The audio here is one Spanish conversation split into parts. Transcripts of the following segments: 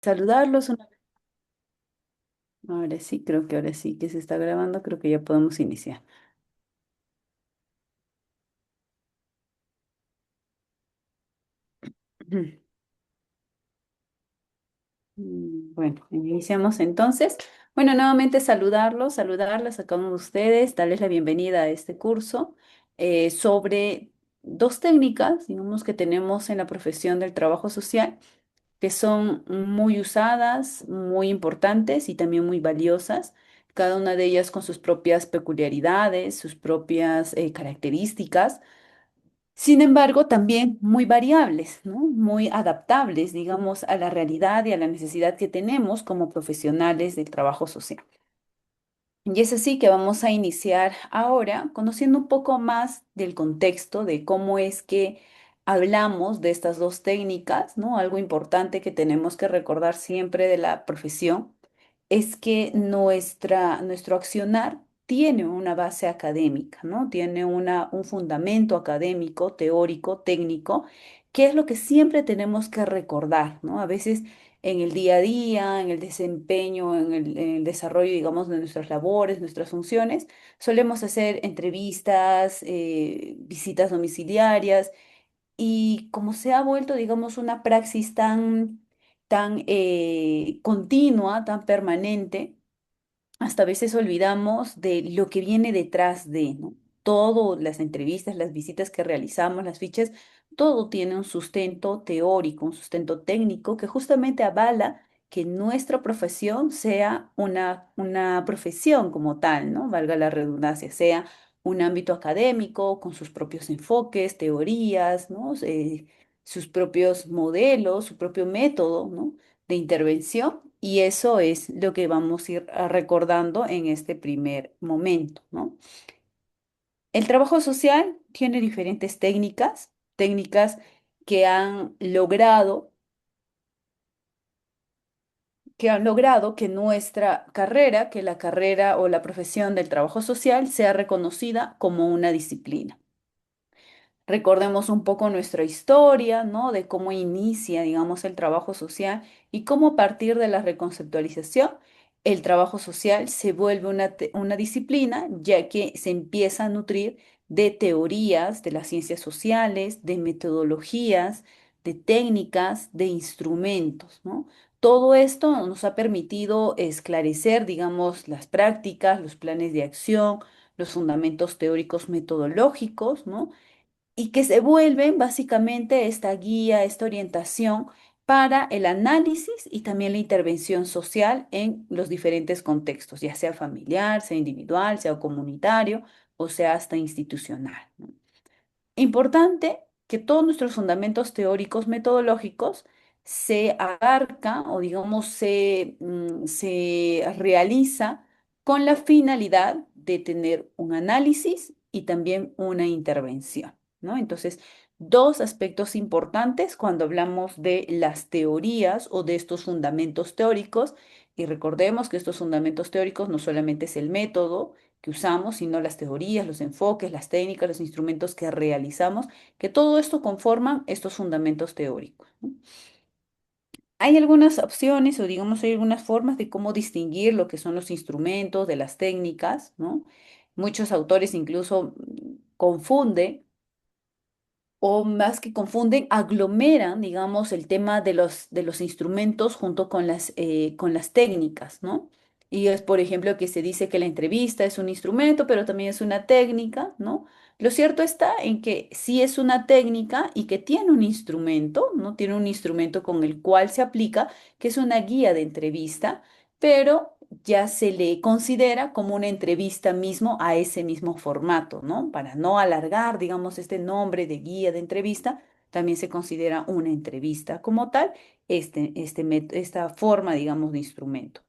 Saludarlos Ahora sí, creo que ahora sí que se está grabando, creo que ya podemos iniciar. Bueno, iniciamos entonces. Bueno, nuevamente saludarlas a cada uno de ustedes, darles la bienvenida a este curso sobre dos técnicas, digamos, que tenemos en la profesión del trabajo social, que son muy usadas, muy importantes y también muy valiosas, cada una de ellas con sus propias peculiaridades, sus propias características. Sin embargo, también muy variables, ¿no? Muy adaptables, digamos, a la realidad y a la necesidad que tenemos como profesionales del trabajo social. Y es así que vamos a iniciar ahora conociendo un poco más del contexto de cómo es que hablamos de estas dos técnicas, ¿no? Algo importante que tenemos que recordar siempre de la profesión es que nuestro accionar tiene una base académica, ¿no? Tiene un fundamento académico, teórico, técnico, que es lo que siempre tenemos que recordar, ¿no? A veces en el día a día, en el desempeño, en el desarrollo, digamos, de nuestras labores, nuestras funciones, solemos hacer entrevistas, visitas domiciliarias y como se ha vuelto, digamos, una praxis tan continua, tan permanente, hasta a veces olvidamos de lo que viene detrás de, ¿no? Todo, las entrevistas, las visitas que realizamos, las fichas, todo tiene un sustento teórico, un sustento técnico que justamente avala que nuestra profesión sea una profesión como tal, ¿no? Valga la redundancia, sea un ámbito académico con sus propios enfoques, teorías, ¿no? Sus propios modelos, su propio método, ¿no? De intervención y eso es lo que vamos a ir recordando en este primer momento, ¿no? El trabajo social tiene diferentes técnicas que han logrado, que han logrado que nuestra carrera, que la carrera o la profesión del trabajo social sea reconocida como una disciplina. Recordemos un poco nuestra historia, ¿no? De cómo inicia, digamos, el trabajo social y cómo a partir de la reconceptualización, el trabajo social se vuelve una disciplina, ya que se empieza a nutrir de teorías de las ciencias sociales, de metodologías, de técnicas, de instrumentos, ¿no? Todo esto nos ha permitido esclarecer, digamos, las prácticas, los planes de acción, los fundamentos teóricos metodológicos, ¿no? Y que se vuelven básicamente esta guía, esta orientación para el análisis y también la intervención social en los diferentes contextos, ya sea familiar, sea individual, sea comunitario o sea hasta institucional, ¿no? Importante que todos nuestros fundamentos teóricos metodológicos se abarca o digamos se realiza con la finalidad de tener un análisis y también una intervención, ¿no? Entonces, dos aspectos importantes cuando hablamos de las teorías o de estos fundamentos teóricos, y recordemos que estos fundamentos teóricos no solamente es el método, que usamos, sino las teorías, los enfoques, las técnicas, los instrumentos que realizamos, que todo esto conforman estos fundamentos teóricos, ¿no? Hay algunas opciones o digamos hay algunas formas de cómo distinguir lo que son los instrumentos de las técnicas, ¿no? Muchos autores incluso confunden o más que confunden, aglomeran, digamos, el tema de los instrumentos junto con las técnicas, ¿no? Y es, por ejemplo, que se dice que la entrevista es un instrumento, pero también es una técnica, ¿no? Lo cierto está en que sí es una técnica y que tiene un instrumento, ¿no? Tiene un instrumento con el cual se aplica, que es una guía de entrevista, pero ya se le considera como una entrevista mismo a ese mismo formato, ¿no? Para no alargar, digamos, este nombre de guía de entrevista, también se considera una entrevista como tal, esta forma, digamos, de instrumento.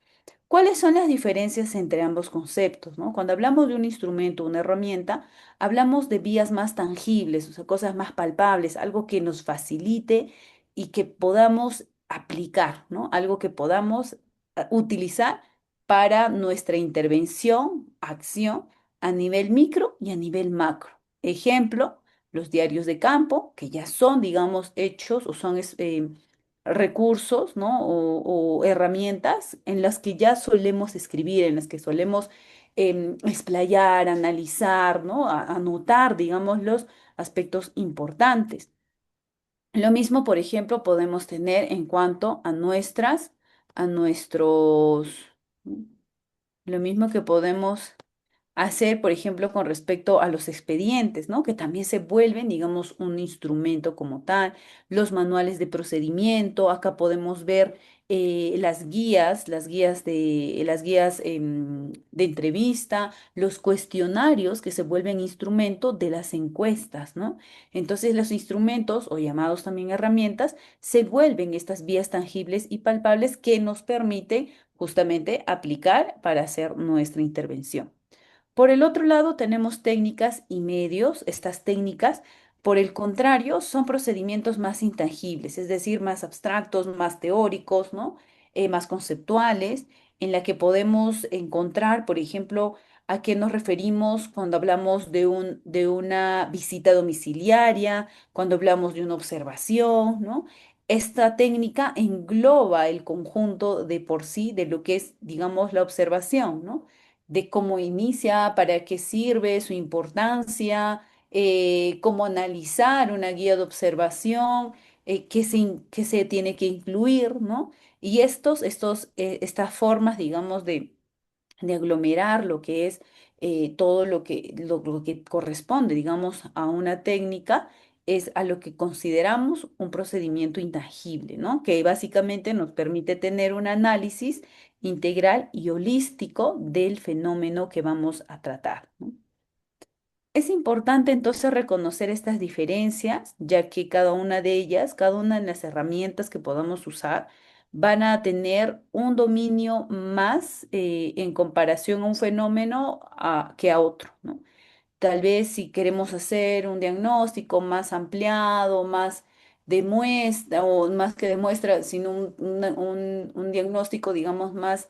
¿Cuáles son las diferencias entre ambos conceptos, ¿no? Cuando hablamos de un instrumento, una herramienta, hablamos de vías más tangibles, o sea, cosas más palpables, algo que nos facilite y que podamos aplicar, ¿no? Algo que podamos utilizar para nuestra intervención, acción a nivel micro y a nivel macro. Ejemplo, los diarios de campo, que ya son, digamos, hechos o son recursos, ¿no? O herramientas en las que ya solemos escribir, en las que solemos explayar, analizar, ¿no? Anotar, digamos, los aspectos importantes. Lo mismo, por ejemplo, podemos tener en cuanto a a nuestros, lo mismo que podemos hacer, por ejemplo, con respecto a los expedientes, ¿no? Que también se vuelven, digamos, un instrumento como tal, los manuales de procedimiento, acá podemos ver las guías de entrevista, los cuestionarios que se vuelven instrumento de las encuestas, ¿no? Entonces, los instrumentos, o llamados también herramientas, se vuelven estas vías tangibles y palpables que nos permiten justamente aplicar para hacer nuestra intervención. Por el otro lado, tenemos técnicas y medios. Estas técnicas, por el contrario, son procedimientos más intangibles, es decir, más abstractos, más teóricos, ¿no? Más conceptuales, en la que podemos encontrar, por ejemplo, a qué nos referimos cuando hablamos de una visita domiciliaria, cuando hablamos de una observación, ¿no? Esta técnica engloba el conjunto de por sí de lo que es, digamos, la observación, ¿no? De cómo inicia, para qué sirve, su importancia, cómo analizar una guía de observación, qué se tiene que incluir, ¿no? Y estas formas, digamos, de aglomerar lo que es todo lo que corresponde, digamos, a una técnica, es a lo que consideramos un procedimiento intangible, ¿no? Que básicamente nos permite tener un análisis integral y holístico del fenómeno que vamos a tratar, ¿no? Es importante entonces reconocer estas diferencias, ya que cada una de ellas, cada una de las herramientas que podamos usar, van a tener un dominio más en comparación a un fenómeno que a otro, ¿no? Tal vez si queremos hacer un diagnóstico más ampliado, más de muestra, o más que de muestra, sino un diagnóstico, digamos, más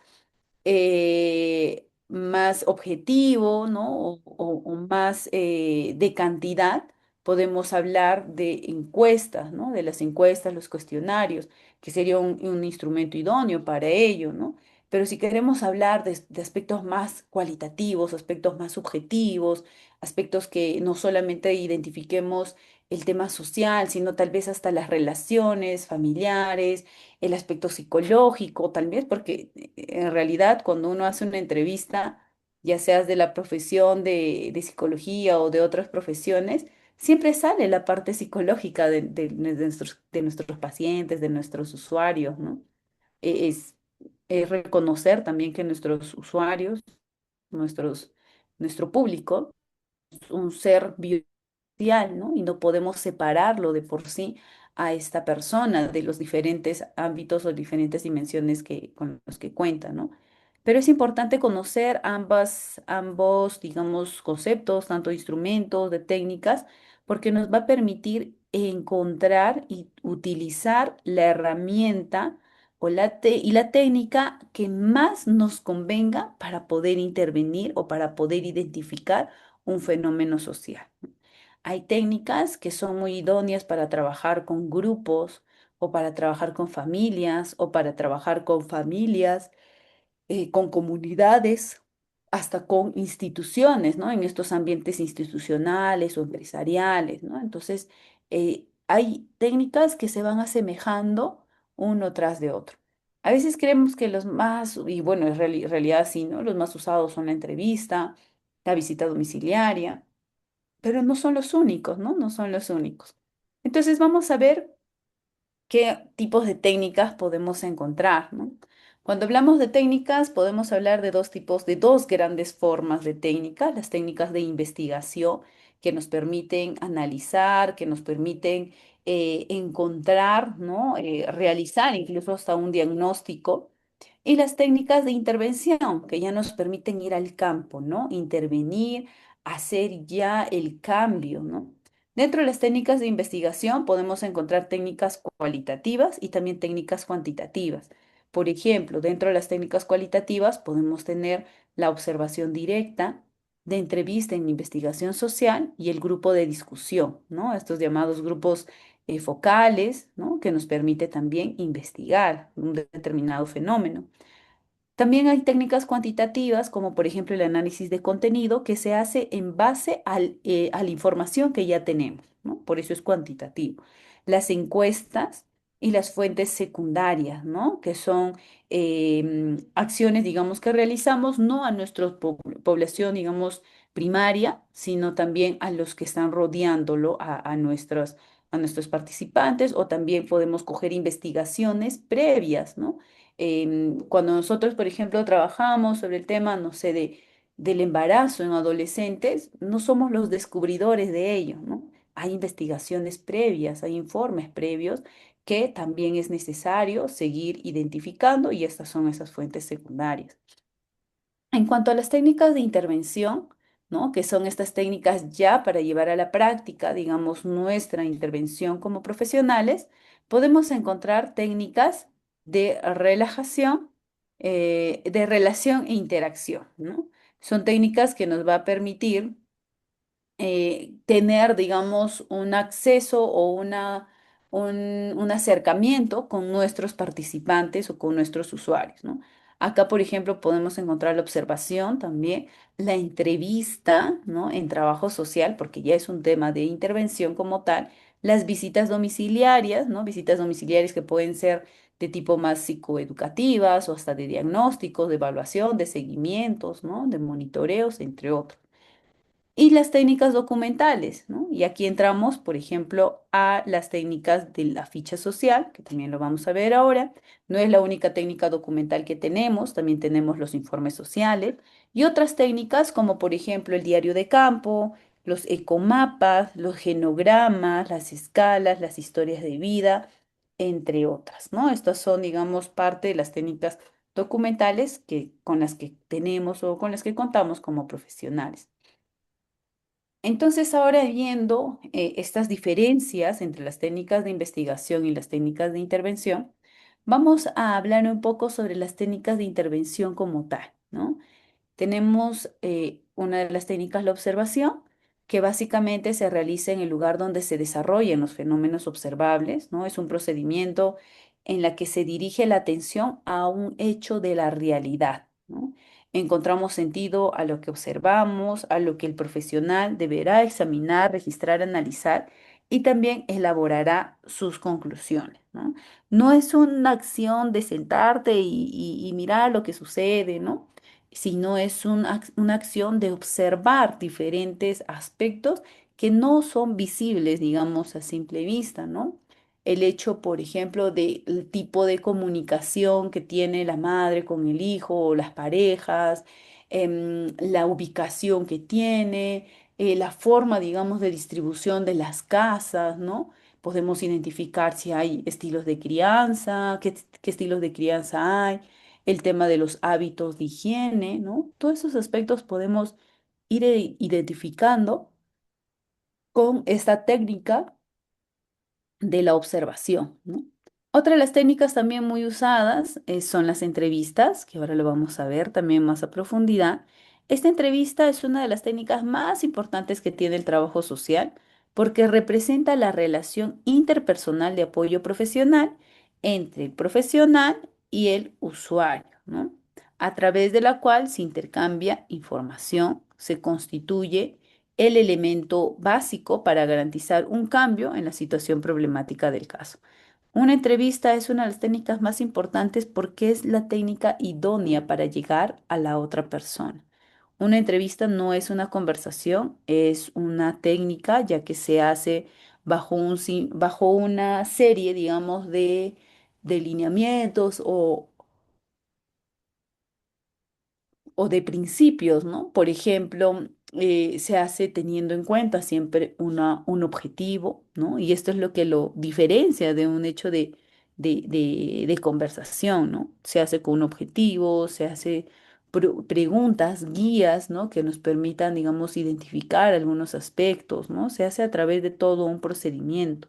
objetivo, ¿no? O más de cantidad, podemos hablar de encuestas, ¿no? De las encuestas, los cuestionarios, que sería un instrumento idóneo para ello, ¿no? Pero si queremos hablar de aspectos más cualitativos, aspectos más subjetivos, aspectos que no solamente identifiquemos el tema social, sino tal vez hasta las relaciones familiares, el aspecto psicológico, tal vez, porque en realidad cuando uno hace una entrevista, ya seas de la profesión de psicología o de otras profesiones, siempre sale la parte psicológica de nuestros pacientes, de nuestros usuarios, ¿no? Es, es reconocer también que nuestros usuarios, nuestros, nuestro público, es un ser social, ¿no? Y no podemos separarlo de por sí a esta persona de los diferentes ámbitos o diferentes dimensiones con los que cuenta, ¿no? Pero es importante conocer ambos, digamos, conceptos, tanto de instrumentos, de técnicas, porque nos va a permitir encontrar y utilizar la herramienta y la técnica que más nos convenga para poder intervenir o para poder identificar un fenómeno social. Hay técnicas que son muy idóneas para trabajar con grupos o para trabajar con familias o para trabajar con familias, con comunidades, hasta con instituciones, ¿no? En estos ambientes institucionales o empresariales, ¿no? Entonces, hay técnicas que se van asemejando uno tras de otro. A veces creemos que los más, y bueno, en realidad sí, ¿no? Los más usados son la entrevista, la visita domiciliaria, pero no son los únicos, ¿no? No son los únicos. Entonces vamos a ver qué tipos de técnicas podemos encontrar, ¿no? Cuando hablamos de técnicas, podemos hablar de dos tipos, de dos grandes formas de técnicas, las técnicas de investigación que nos permiten analizar, que nos permiten encontrar, ¿no? Realizar incluso hasta un diagnóstico, y las técnicas de intervención que ya nos permiten ir al campo, ¿no? Intervenir, hacer ya el cambio, ¿no? Dentro de las técnicas de investigación podemos encontrar técnicas cualitativas y también técnicas cuantitativas. Por ejemplo, dentro de las técnicas cualitativas podemos tener la observación directa, de entrevista en investigación social y el grupo de discusión, ¿no? Estos llamados grupos focales, ¿no? Que nos permite también investigar un determinado fenómeno. También hay técnicas cuantitativas, como por ejemplo el análisis de contenido, que se hace en base a la información que ya tenemos, ¿no? Por eso es cuantitativo. Las encuestas y las fuentes secundarias, ¿no? Que son acciones, digamos, que realizamos no a nuestra población, digamos, primaria, sino también a los que están rodeándolo, a nuestros participantes, o también podemos coger investigaciones previas, ¿no? Cuando nosotros, por ejemplo, trabajamos sobre el tema, no sé, del embarazo en adolescentes, no somos los descubridores de ello, ¿no? Hay investigaciones previas, hay informes previos que también es necesario seguir identificando y estas son esas fuentes secundarias. En cuanto a las técnicas de intervención, ¿no? Que son estas técnicas ya para llevar a la práctica, digamos, nuestra intervención como profesionales, podemos encontrar técnicas de relajación, de relación e interacción, ¿no? Son técnicas que nos va a permitir tener, digamos, un acceso o un acercamiento con nuestros participantes o con nuestros usuarios, ¿no? Acá, por ejemplo, podemos encontrar la observación también, la entrevista, ¿no? En trabajo social, porque ya es un tema de intervención como tal, las visitas domiciliarias, ¿no? Visitas domiciliarias que pueden ser de tipo más psicoeducativas o hasta de diagnósticos, de evaluación, de seguimientos, ¿no? De monitoreos, entre otros. Y las técnicas documentales, ¿no? Y aquí entramos, por ejemplo, a las técnicas de la ficha social, que también lo vamos a ver ahora. No es la única técnica documental que tenemos, también tenemos los informes sociales y otras técnicas como, por ejemplo, el diario de campo, los ecomapas, los genogramas, las escalas, las historias de vida, entre otras, ¿no? Estas son, digamos, parte de las técnicas documentales con las que tenemos o con las que contamos como profesionales. Entonces, ahora viendo estas diferencias entre las técnicas de investigación y las técnicas de intervención, vamos a hablar un poco sobre las técnicas de intervención como tal, ¿no? Tenemos una de las técnicas, la observación, que básicamente se realiza en el lugar donde se desarrollan los fenómenos observables, ¿no? Es un procedimiento en la que se dirige la atención a un hecho de la realidad, ¿no? Encontramos sentido a lo que observamos, a lo que el profesional deberá examinar, registrar, analizar y también elaborará sus conclusiones, ¿no? No es una acción de sentarte y mirar lo que sucede, ¿no? Sino es una acción de observar diferentes aspectos que no son visibles, digamos, a simple vista, ¿no? El hecho, por ejemplo, del tipo de comunicación que tiene la madre con el hijo o las parejas, la ubicación que tiene, la forma, digamos, de distribución de las casas, ¿no? Podemos identificar si hay estilos de crianza, qué estilos de crianza hay, el tema de los hábitos de higiene, ¿no? Todos esos aspectos podemos ir identificando con esta técnica de la observación, ¿no? Otra de las técnicas también muy usadas son las entrevistas, que ahora lo vamos a ver también más a profundidad. Esta entrevista es una de las técnicas más importantes que tiene el trabajo social porque representa la relación interpersonal de apoyo profesional entre el profesional y el usuario, ¿no? A través de la cual se intercambia información, se constituye el elemento básico para garantizar un cambio en la situación problemática del caso. Una entrevista es una de las técnicas más importantes porque es la técnica idónea para llegar a la otra persona. Una entrevista no es una conversación, es una técnica ya que se hace bajo una serie, digamos, de lineamientos o de principios, ¿no? Por ejemplo, se hace teniendo en cuenta siempre un objetivo, ¿no? Y esto es lo que lo diferencia de un hecho de conversación, ¿no? Se hace con un objetivo, se hace preguntas, guías, ¿no? Que nos permitan, digamos, identificar algunos aspectos, ¿no? Se hace a través de todo un procedimiento.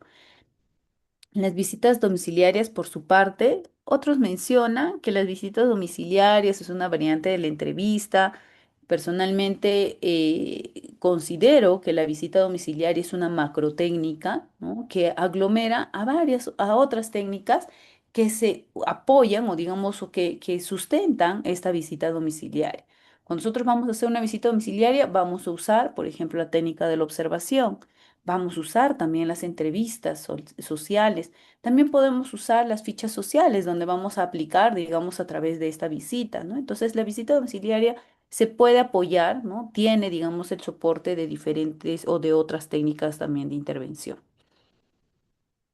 Las visitas domiciliarias, por su parte, otros mencionan que las visitas domiciliarias es una variante de la entrevista Personalmente, considero que la visita domiciliaria es una macrotécnica, ¿no? Que aglomera a otras técnicas que se apoyan o digamos que sustentan esta visita domiciliaria. Cuando nosotros vamos a hacer una visita domiciliaria, vamos a usar, por ejemplo, la técnica de la observación. Vamos a usar también las entrevistas sociales. También podemos usar las fichas sociales, donde vamos a aplicar, digamos, a través de esta visita, ¿no? Entonces, la visita domiciliaria se puede apoyar, ¿no? Tiene, digamos, el soporte de diferentes o de otras técnicas también de intervención.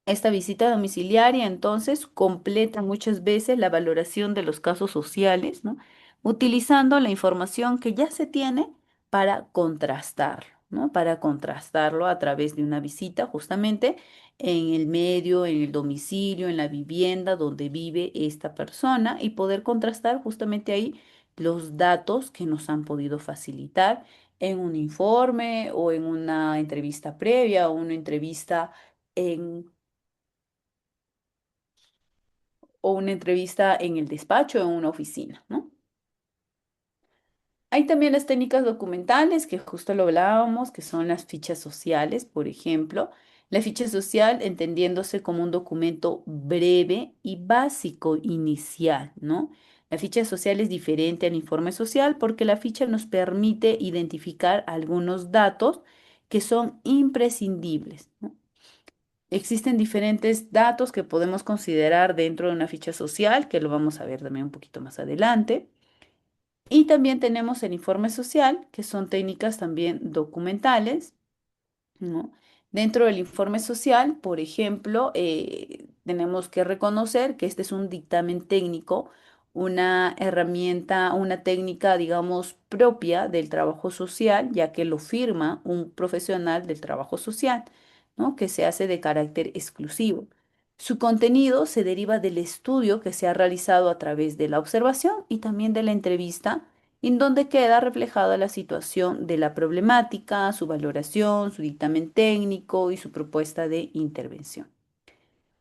Esta visita domiciliaria, entonces, completa muchas veces la valoración de los casos sociales, ¿no? Utilizando la información que ya se tiene para contrastarlo, ¿no? Para contrastarlo a través de una visita justamente en el medio, en el domicilio, en la vivienda donde vive esta persona y poder contrastar justamente ahí los datos que nos han podido facilitar en un informe o en una entrevista previa o una entrevista en o una entrevista en el despacho o en una oficina, ¿no? Hay también las técnicas documentales, que justo lo hablábamos, que son las fichas sociales, por ejemplo. La ficha social entendiéndose como un documento breve y básico inicial, ¿no? La ficha social es diferente al informe social porque la ficha nos permite identificar algunos datos que son imprescindibles, ¿no? Existen diferentes datos que podemos considerar dentro de una ficha social, que lo vamos a ver también un poquito más adelante. Y también tenemos el informe social, que son técnicas también documentales, ¿no? Dentro del informe social, por ejemplo, tenemos que reconocer que este es un dictamen técnico, una herramienta, una técnica, digamos, propia del trabajo social, ya que lo firma un profesional del trabajo social, ¿no? Que se hace de carácter exclusivo. Su contenido se deriva del estudio que se ha realizado a través de la observación y también de la entrevista en donde queda reflejada la situación de la problemática, su valoración, su dictamen técnico y su propuesta de intervención.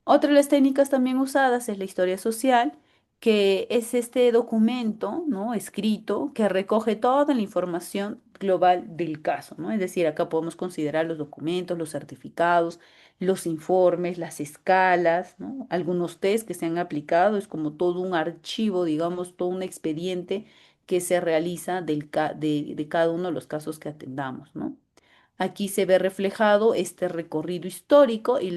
Otra de las técnicas también usadas es la historia social, que es este documento, ¿no? Escrito que recoge toda la información global del caso, ¿no? Es decir, acá podemos considerar los documentos, los certificados, los informes, las escalas, ¿no? Algunos test que se han aplicado, es como todo un archivo, digamos, todo un expediente que se realiza de cada uno de los casos que atendamos, ¿no? Aquí se ve reflejado este recorrido histórico y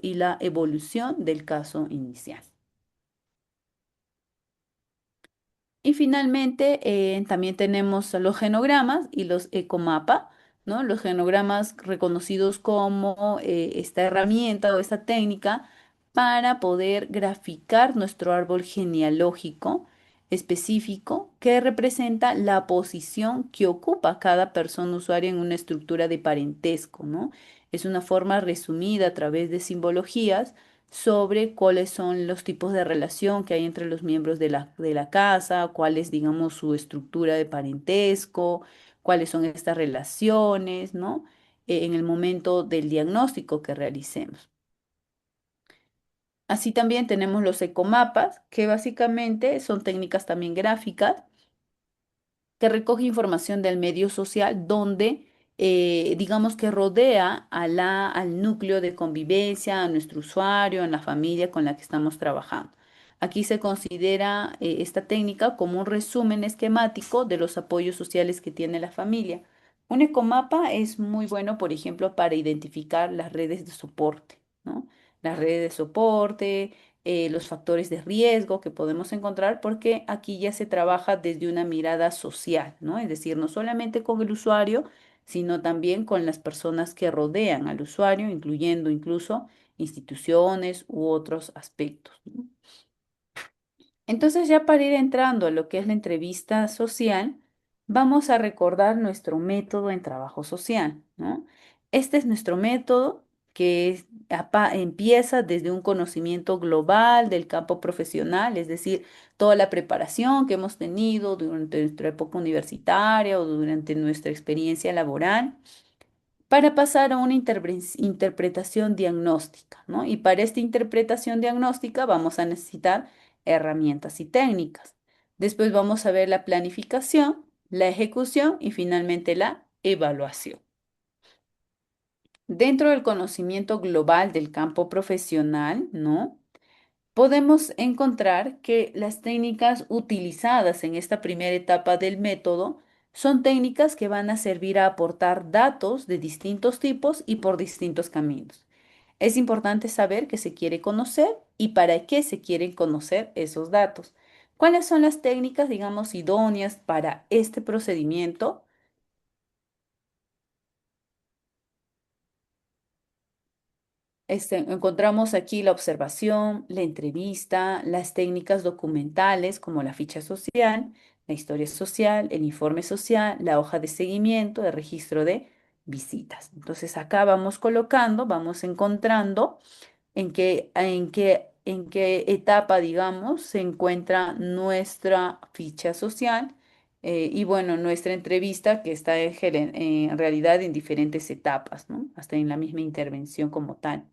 y la evolución del caso inicial. Y finalmente, también tenemos los genogramas y los ecomapa, ¿no? Los genogramas reconocidos como esta herramienta o esta técnica para poder graficar nuestro árbol genealógico específico que representa la posición que ocupa cada persona usuaria en una estructura de parentesco, ¿no? Es una forma resumida a través de simbologías sobre cuáles son los tipos de relación que hay entre los miembros de la casa, cuál es, digamos, su estructura de parentesco, cuáles son estas relaciones, ¿no? En el momento del diagnóstico que realicemos. Así también tenemos los ecomapas, que básicamente son técnicas también gráficas que recoge información del medio social donde, digamos que rodea al núcleo de convivencia, a nuestro usuario, a la familia con la que estamos trabajando. Aquí se considera esta técnica como un resumen esquemático de los apoyos sociales que tiene la familia. Un ecomapa es muy bueno, por ejemplo, para identificar las redes de soporte, ¿no? Las redes de soporte, los factores de riesgo que podemos encontrar, porque aquí ya se trabaja desde una mirada social, ¿no? Es decir, no solamente con el usuario, sino también con las personas que rodean al usuario, incluyendo incluso instituciones u otros aspectos, ¿no? Entonces, ya para ir entrando a lo que es la entrevista social, vamos a recordar nuestro método en trabajo social, ¿no? Este es nuestro método empieza desde un conocimiento global del campo profesional, es decir, toda la preparación que hemos tenido durante nuestra época universitaria o durante nuestra experiencia laboral para pasar a una interpretación diagnóstica, ¿no? Y para esta interpretación diagnóstica vamos a necesitar herramientas y técnicas. Después vamos a ver la planificación, la ejecución y finalmente la evaluación. Dentro del conocimiento global del campo profesional, ¿no? Podemos encontrar que las técnicas utilizadas en esta primera etapa del método son técnicas que van a servir a aportar datos de distintos tipos y por distintos caminos. Es importante saber qué se quiere conocer y para qué se quieren conocer esos datos. ¿Cuáles son las técnicas, digamos, idóneas para este procedimiento? Encontramos aquí la observación, la entrevista, las técnicas documentales como la ficha social, la historia social, el informe social, la hoja de seguimiento, el registro de visitas. Entonces acá vamos colocando, vamos encontrando en qué etapa, digamos, se encuentra nuestra ficha social y bueno, nuestra entrevista que está en realidad en diferentes etapas, ¿no? Hasta en la misma intervención como tal.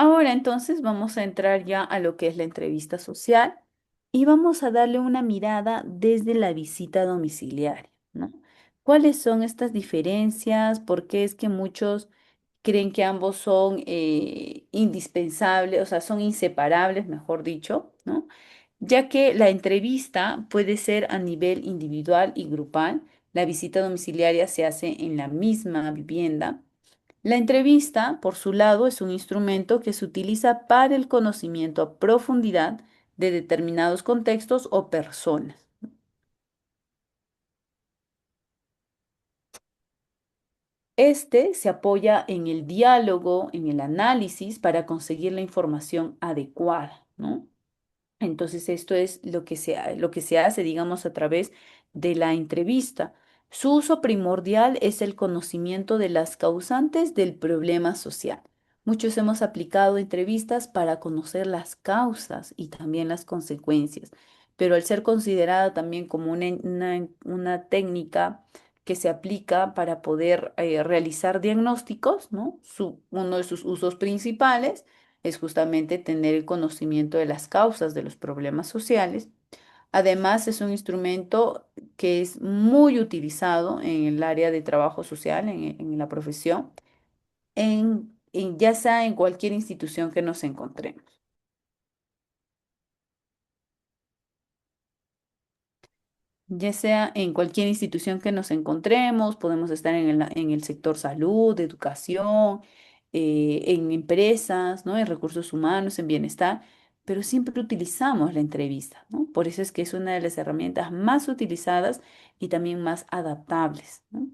Ahora entonces vamos a entrar ya a lo que es la entrevista social y vamos a darle una mirada desde la visita domiciliaria, ¿no? ¿Cuáles son estas diferencias? ¿Por qué es que muchos creen que ambos son indispensables, o sea, son inseparables, mejor dicho, ¿no? Ya que la entrevista puede ser a nivel individual y grupal, la visita domiciliaria se hace en la misma vivienda. La entrevista, por su lado, es un instrumento que se utiliza para el conocimiento a profundidad de determinados contextos o personas. Este se apoya en el diálogo, en el análisis para conseguir la información adecuada, ¿no? Entonces, esto es lo que se hace, digamos, a través de la entrevista. Su uso primordial es el conocimiento de las causantes del problema social. Muchos hemos aplicado entrevistas para conocer las causas y también las consecuencias, pero al ser considerada también como una técnica que se aplica para poder realizar diagnósticos, ¿no? Uno de sus usos principales es justamente tener el conocimiento de las causas de los problemas sociales. Además, es un instrumento que es muy utilizado en el área de trabajo social, en la profesión, ya sea en cualquier institución que nos encontremos. Ya sea en cualquier institución que nos encontremos, podemos estar en el sector salud, educación, en empresas, ¿no? En recursos humanos, en bienestar, pero siempre utilizamos la entrevista, ¿no? Por eso es que es una de las herramientas más utilizadas y también más adaptables, ¿no?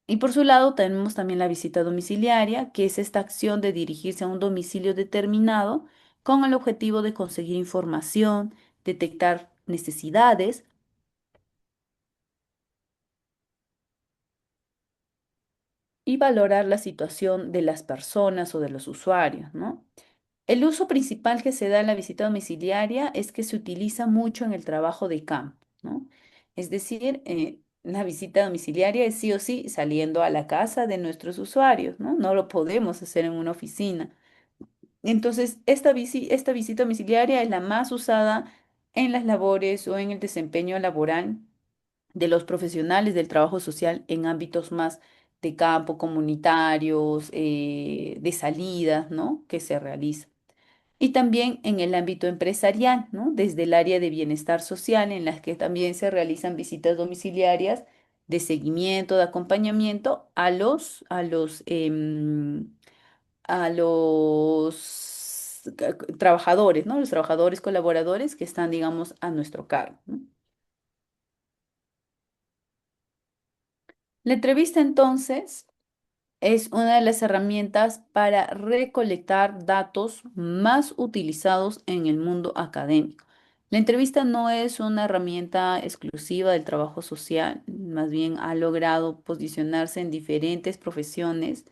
Y por su lado tenemos también la visita domiciliaria, que es esta acción de dirigirse a un domicilio determinado con el objetivo de conseguir información, detectar necesidades y valorar la situación de las personas o de los usuarios, ¿no? El uso principal que se da en la visita domiciliaria es que se utiliza mucho en el trabajo de campo, ¿no? Es decir, la visita domiciliaria es sí o sí saliendo a la casa de nuestros usuarios, ¿no? No lo podemos hacer en una oficina. Entonces, esta visita domiciliaria es la más usada en las labores o en el desempeño laboral de los profesionales del trabajo social en ámbitos más de campo, comunitarios, de salidas, ¿no? Que se realizan. Y también en el ámbito empresarial, ¿no? Desde el área de bienestar social, en las que también se realizan visitas domiciliarias de seguimiento, de acompañamiento a los trabajadores, ¿no? Los trabajadores colaboradores que están, digamos, a nuestro cargo, ¿no? La entrevista entonces es una de las herramientas para recolectar datos más utilizados en el mundo académico. La entrevista no es una herramienta exclusiva del trabajo social, más bien ha logrado posicionarse en diferentes profesiones.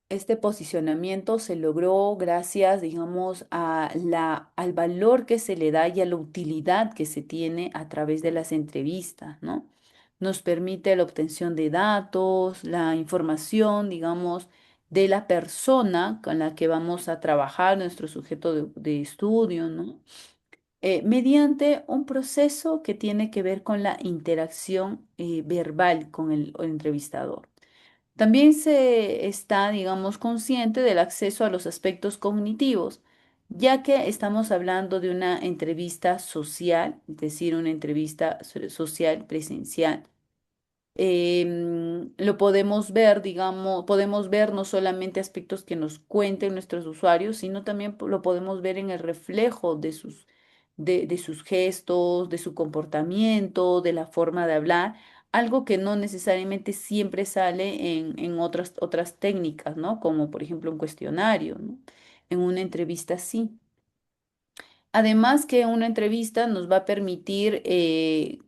Este posicionamiento se logró gracias, digamos, al valor que se le da y a la utilidad que se tiene a través de las entrevistas, ¿no? Nos permite la obtención de datos, la información, digamos, de la persona con la que vamos a trabajar, nuestro sujeto de estudio, ¿no? Mediante un proceso que tiene que ver con la interacción verbal con el entrevistador. También se está, digamos, consciente del acceso a los aspectos cognitivos, ya que estamos hablando de una entrevista social, es decir, una entrevista social presencial. Lo podemos ver, digamos, podemos ver no solamente aspectos que nos cuenten nuestros usuarios, sino también lo podemos ver en el reflejo de sus gestos, de su comportamiento, de la forma de hablar, algo que no necesariamente siempre sale en otras técnicas, ¿no? Como por ejemplo un cuestionario, ¿no? En una entrevista sí. Además que una entrevista nos va a permitir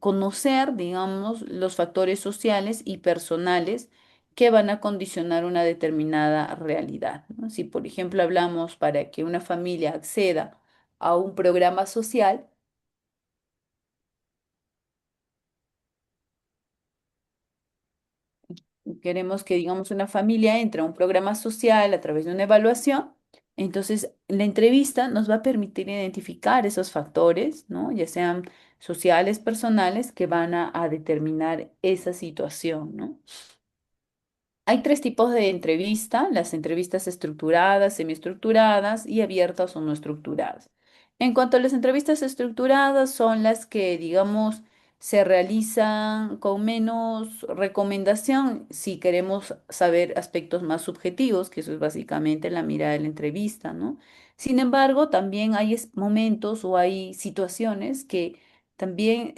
conocer, digamos, los factores sociales y personales que van a condicionar una determinada realidad, ¿no? Si, por ejemplo, hablamos para que una familia acceda a un programa social, queremos que, digamos, una familia entre a un programa social a través de una evaluación. Entonces, la entrevista nos va a permitir identificar esos factores, ¿no? Ya sean sociales, personales, que van a determinar esa situación, ¿no? Hay tres tipos de entrevista, las entrevistas estructuradas, semiestructuradas y abiertas o no estructuradas. En cuanto a las entrevistas estructuradas, son las que, digamos, se realizan con menos recomendación si queremos saber aspectos más subjetivos, que eso es básicamente la mirada de la entrevista, ¿no? Sin embargo, también hay momentos o hay situaciones que también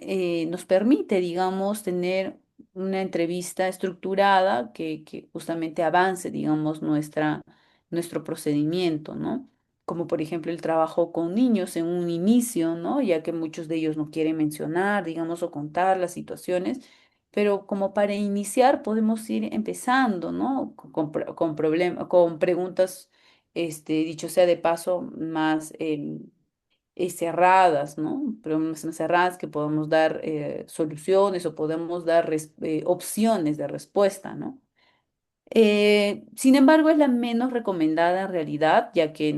nos permite, digamos, tener una entrevista estructurada que justamente avance, digamos, nuestro procedimiento, ¿no? Como por ejemplo el trabajo con niños en un inicio, ¿no? Ya que muchos de ellos no quieren mencionar, digamos, o contar las situaciones, pero como para iniciar podemos ir empezando, ¿no? Con preguntas, dicho sea de paso, más cerradas, ¿no? Preguntas más cerradas que podemos dar soluciones o podemos dar opciones de respuesta, ¿no? Sin embargo, es la menos recomendada en realidad, ya que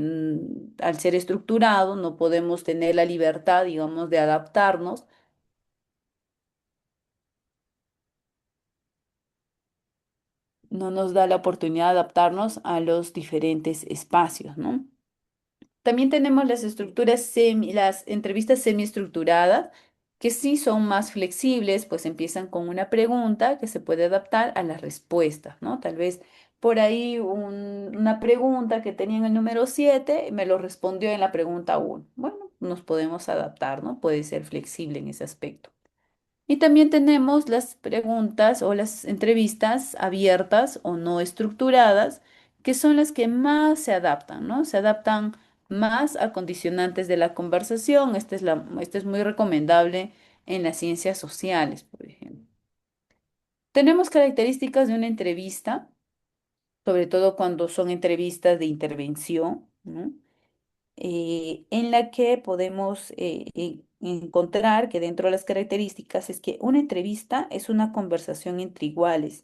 al ser estructurado no podemos tener la libertad, digamos, de adaptarnos, no nos da la oportunidad de adaptarnos a los diferentes espacios, ¿no? También tenemos las entrevistas semiestructuradas, que sí son más flexibles, pues empiezan con una pregunta que se puede adaptar a las respuestas, ¿no? Tal vez por ahí una pregunta que tenía en el número 7 me lo respondió en la pregunta 1. Bueno, nos podemos adaptar, ¿no? Puede ser flexible en ese aspecto. Y también tenemos las preguntas o las entrevistas abiertas o no estructuradas, que son las que más se adaptan, ¿no? Se adaptan más a condicionantes de la conversación. Esta es muy recomendable en las ciencias sociales, por ejemplo. Tenemos características de una entrevista, sobre todo cuando son entrevistas de intervención, ¿no? En la que podemos encontrar que dentro de las características es que una entrevista es una conversación entre iguales,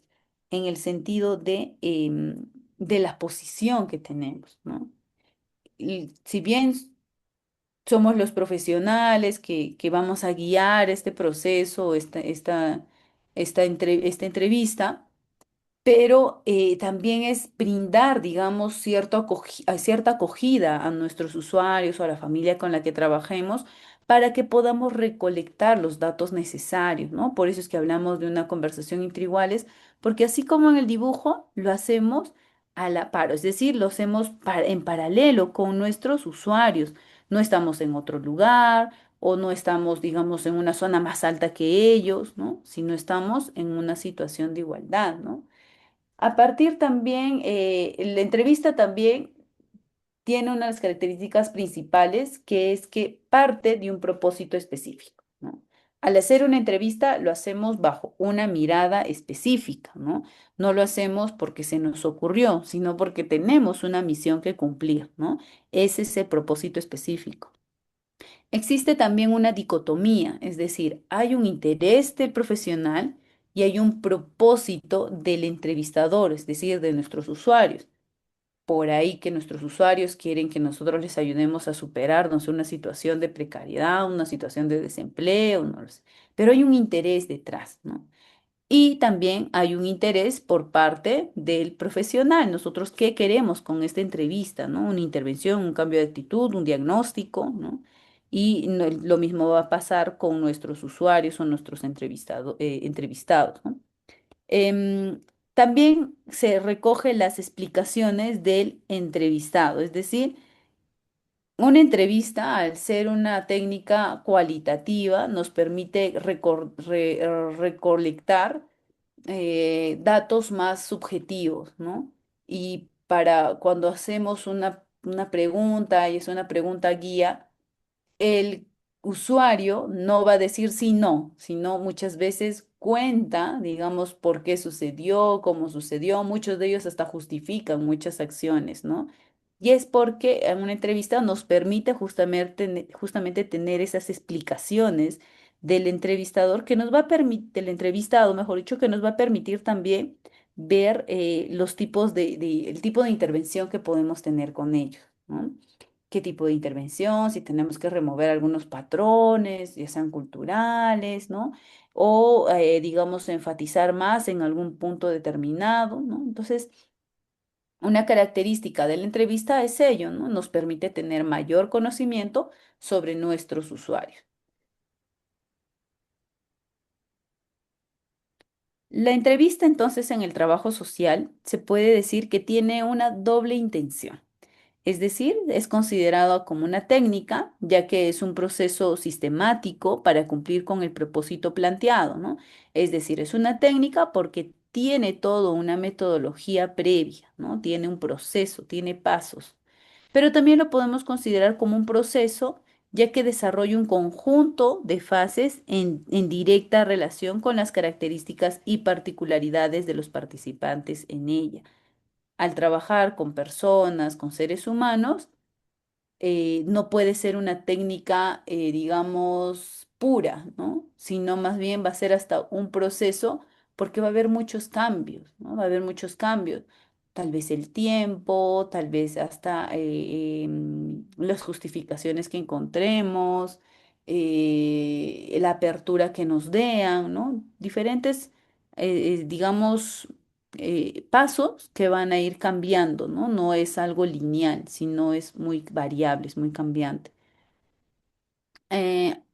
en el sentido de la posición que tenemos, ¿no? Y si bien somos los profesionales que vamos a guiar este proceso, esta entrevista, pero también es brindar, digamos, cierta acogida a nuestros usuarios o a la familia con la que trabajemos para que podamos recolectar los datos necesarios, ¿no? Por eso es que hablamos de una conversación entre iguales, porque así como en el dibujo, lo hacemos a la par, es decir, lo hacemos en paralelo con nuestros usuarios. No estamos en otro lugar o no estamos, digamos, en una zona más alta que ellos, ¿no? Sino estamos en una situación de igualdad, ¿no? A partir también, la entrevista también tiene una de las características principales, que es que parte de un propósito específico, ¿no? Al hacer una entrevista lo hacemos bajo una mirada específica, ¿no? No lo hacemos porque se nos ocurrió, sino porque tenemos una misión que cumplir, ¿no? Ese es el propósito específico. Existe también una dicotomía, es decir, hay un interés del profesional y hay un propósito del entrevistador, es decir, de nuestros usuarios. por ahí que nuestros usuarios quieren que nosotros les ayudemos a superarnos una situación de precariedad, una situación de desempleo, no lo sé. Pero hay un interés detrás, ¿no? Y también hay un interés por parte del profesional. Nosotros, ¿qué queremos con esta entrevista, ¿no? Una intervención, un cambio de actitud, un diagnóstico, ¿no? Y lo mismo va a pasar con nuestros usuarios o nuestros entrevistados, ¿no? Em, También se recogen las explicaciones del entrevistado, es decir, una entrevista, al ser una técnica cualitativa, nos permite recolectar datos más subjetivos, ¿no? Y para cuando hacemos una pregunta y es una pregunta guía, el usuario no va a decir sí, no, sino muchas veces cuenta, digamos, por qué sucedió, cómo sucedió. Muchos de ellos hasta justifican muchas acciones, ¿no? Y es porque en una entrevista nos permite justamente tener esas explicaciones del entrevistador que nos va a permitir, del entrevistado, mejor dicho, que nos va a permitir también ver los tipos el tipo de intervención que podemos tener con ellos, ¿no? Qué tipo de intervención, si tenemos que remover algunos patrones, ya sean culturales, ¿no? O, digamos, enfatizar más en algún punto determinado, ¿no? Entonces, una característica de la entrevista es ello, ¿no? Nos permite tener mayor conocimiento sobre nuestros usuarios. La entrevista, entonces, en el trabajo social se puede decir que tiene una doble intención. Es decir, es considerado como una técnica, ya que es un proceso sistemático para cumplir con el propósito planteado, ¿no? Es decir, es una técnica porque tiene todo una metodología previa, ¿no? Tiene un proceso, tiene pasos. Pero también lo podemos considerar como un proceso, ya que desarrolla un conjunto de fases en directa relación con las características y particularidades de los participantes en ella. Al trabajar con personas, con seres humanos, no puede ser una técnica, digamos, pura, ¿no? Sino más bien va a ser hasta un proceso porque va a haber muchos cambios, ¿no? Va a haber muchos cambios. Tal vez el tiempo, tal vez hasta las justificaciones que encontremos, la apertura que nos dean, ¿no? Diferentes, digamos, pasos que van a ir cambiando, ¿no? No es algo lineal, sino es muy variable, es muy cambiante.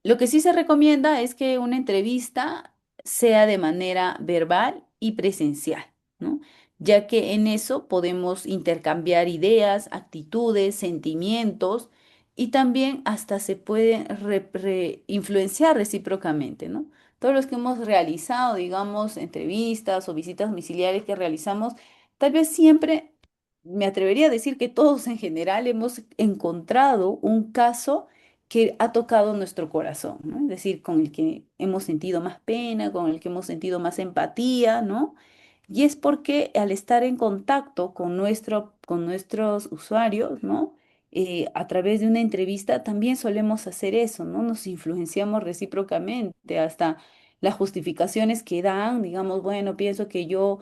Lo que sí se recomienda es que una entrevista sea de manera verbal y presencial, ¿no? Ya que en eso podemos intercambiar ideas, actitudes, sentimientos y también hasta se pueden influenciar recíprocamente, ¿no? Todos los que hemos realizado, digamos, entrevistas o visitas domiciliares que realizamos, tal vez siempre, me atrevería a decir que todos en general hemos encontrado un caso que ha tocado nuestro corazón, ¿no? Es decir, con el que hemos sentido más pena, con el que hemos sentido más empatía, ¿no? Y es porque al estar en contacto con con nuestros usuarios, ¿no? A través de una entrevista también solemos hacer eso, ¿no? Nos influenciamos recíprocamente, hasta las justificaciones que dan, digamos, bueno, pienso que yo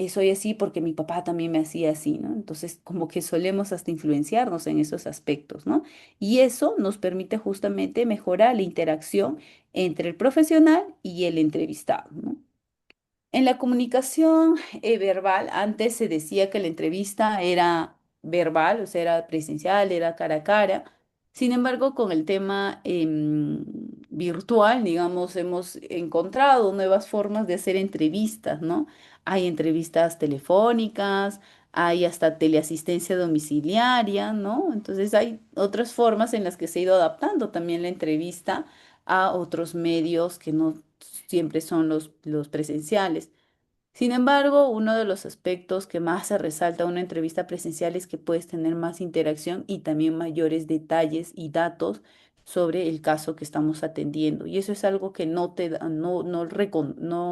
soy así porque mi papá también me hacía así, ¿no? Entonces, como que solemos hasta influenciarnos en esos aspectos, ¿no? Y eso nos permite justamente mejorar la interacción entre el profesional y el entrevistado, ¿no? En la comunicación verbal, antes se decía que la entrevista era verbal, o sea, era presencial, era cara a cara. Sin embargo, con el tema virtual, digamos, hemos encontrado nuevas formas de hacer entrevistas, ¿no? Hay entrevistas telefónicas, hay hasta teleasistencia domiciliaria, ¿no? Entonces hay otras formas en las que se ha ido adaptando también la entrevista a otros medios que no siempre son los presenciales. Sin embargo, uno de los aspectos que más se resalta en una entrevista presencial es que puedes tener más interacción y también mayores detalles y datos sobre el caso que estamos atendiendo. Y eso es algo que no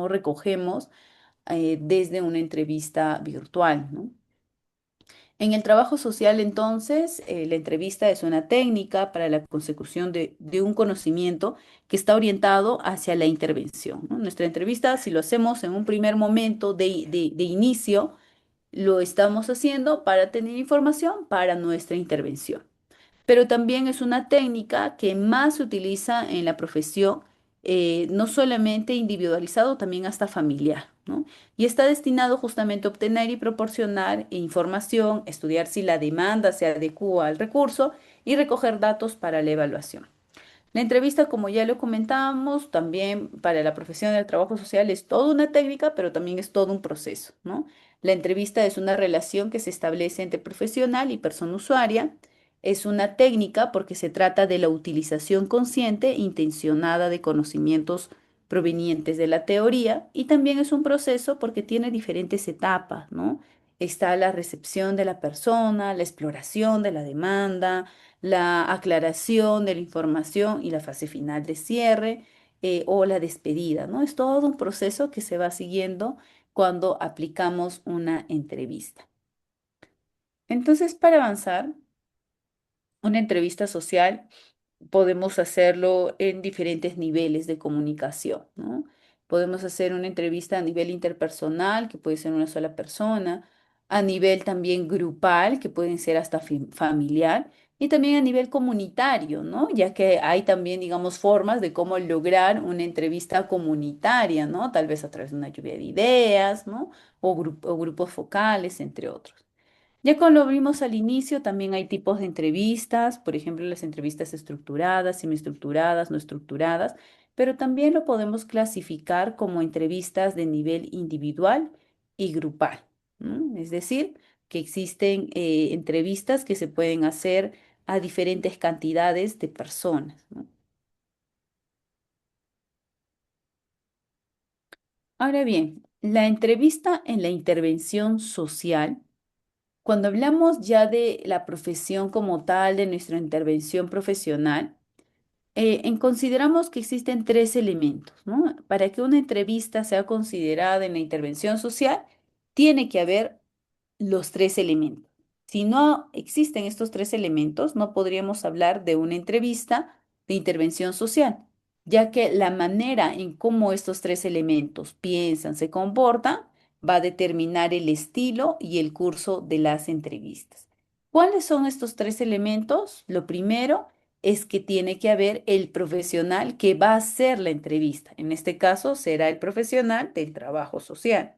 recogemos desde una entrevista virtual, ¿no? En el trabajo social, entonces, la entrevista es una técnica para la consecución de un conocimiento que está orientado hacia la intervención, ¿no? Nuestra entrevista, si lo hacemos en un primer momento de inicio, lo estamos haciendo para tener información para nuestra intervención. Pero también es una técnica que más se utiliza en la profesión, no solamente individualizado, también hasta familiar, ¿no? Y está destinado justamente a obtener y proporcionar información, estudiar si la demanda se adecua al recurso y recoger datos para la evaluación. La entrevista, como ya lo comentábamos, también para la profesión del trabajo social es toda una técnica, pero también es todo un proceso, ¿no? La entrevista es una relación que se establece entre profesional y persona usuaria. Es una técnica porque se trata de la utilización consciente e intencionada de conocimientos provenientes de la teoría y también es un proceso porque tiene diferentes etapas, ¿no? Está la recepción de la persona, la exploración de la demanda, la aclaración de la información y la fase final de cierre, o la despedida, ¿no? Es todo un proceso que se va siguiendo cuando aplicamos una entrevista. Entonces, para avanzar, una entrevista social podemos hacerlo en diferentes niveles de comunicación, ¿no? Podemos hacer una entrevista a nivel interpersonal, que puede ser una sola persona, a nivel también grupal, que pueden ser hasta familiar, y también a nivel comunitario, ¿no? Ya que hay también, digamos, formas de cómo lograr una entrevista comunitaria, ¿no? Tal vez a través de una lluvia de ideas, ¿no? O grupos focales, entre otros. Ya como lo vimos al inicio, también hay tipos de entrevistas, por ejemplo, las entrevistas estructuradas, semiestructuradas, no estructuradas, pero también lo podemos clasificar como entrevistas de nivel individual y grupal, ¿no? Es decir, que existen entrevistas que se pueden hacer a diferentes cantidades de personas, ¿no? Ahora bien, la entrevista en la intervención social. Cuando hablamos ya de la profesión como tal, de nuestra intervención profesional, consideramos que existen tres elementos, ¿no? Para que una entrevista sea considerada en la intervención social, tiene que haber los tres elementos. Si no existen estos tres elementos, no podríamos hablar de una entrevista de intervención social, ya que la manera en cómo estos tres elementos piensan, se comportan, va a determinar el estilo y el curso de las entrevistas. ¿Cuáles son estos tres elementos? Lo primero es que tiene que haber el profesional que va a hacer la entrevista. En este caso será el profesional del trabajo social.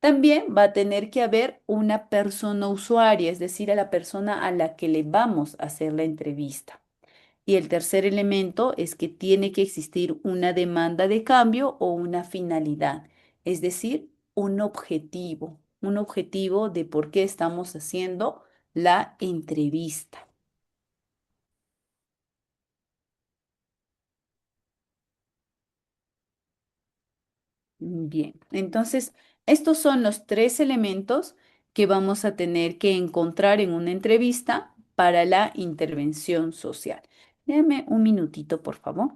También va a tener que haber una persona usuaria, es decir, a la persona a la que le vamos a hacer la entrevista. Y el tercer elemento es que tiene que existir una demanda de cambio o una finalidad, es decir, un objetivo de por qué estamos haciendo la entrevista. Bien, entonces estos son los tres elementos que vamos a tener que encontrar en una entrevista para la intervención social. Déjame un minutito, por favor.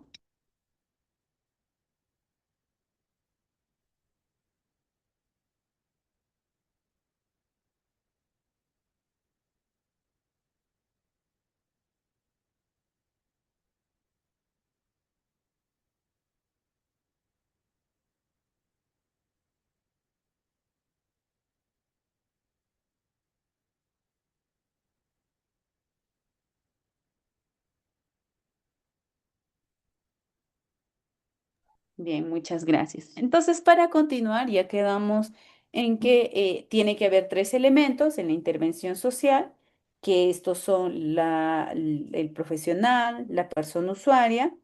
Bien, muchas gracias. Entonces, para continuar, ya quedamos en que tiene que haber tres elementos en la intervención social, que estos son el profesional, la persona usuaria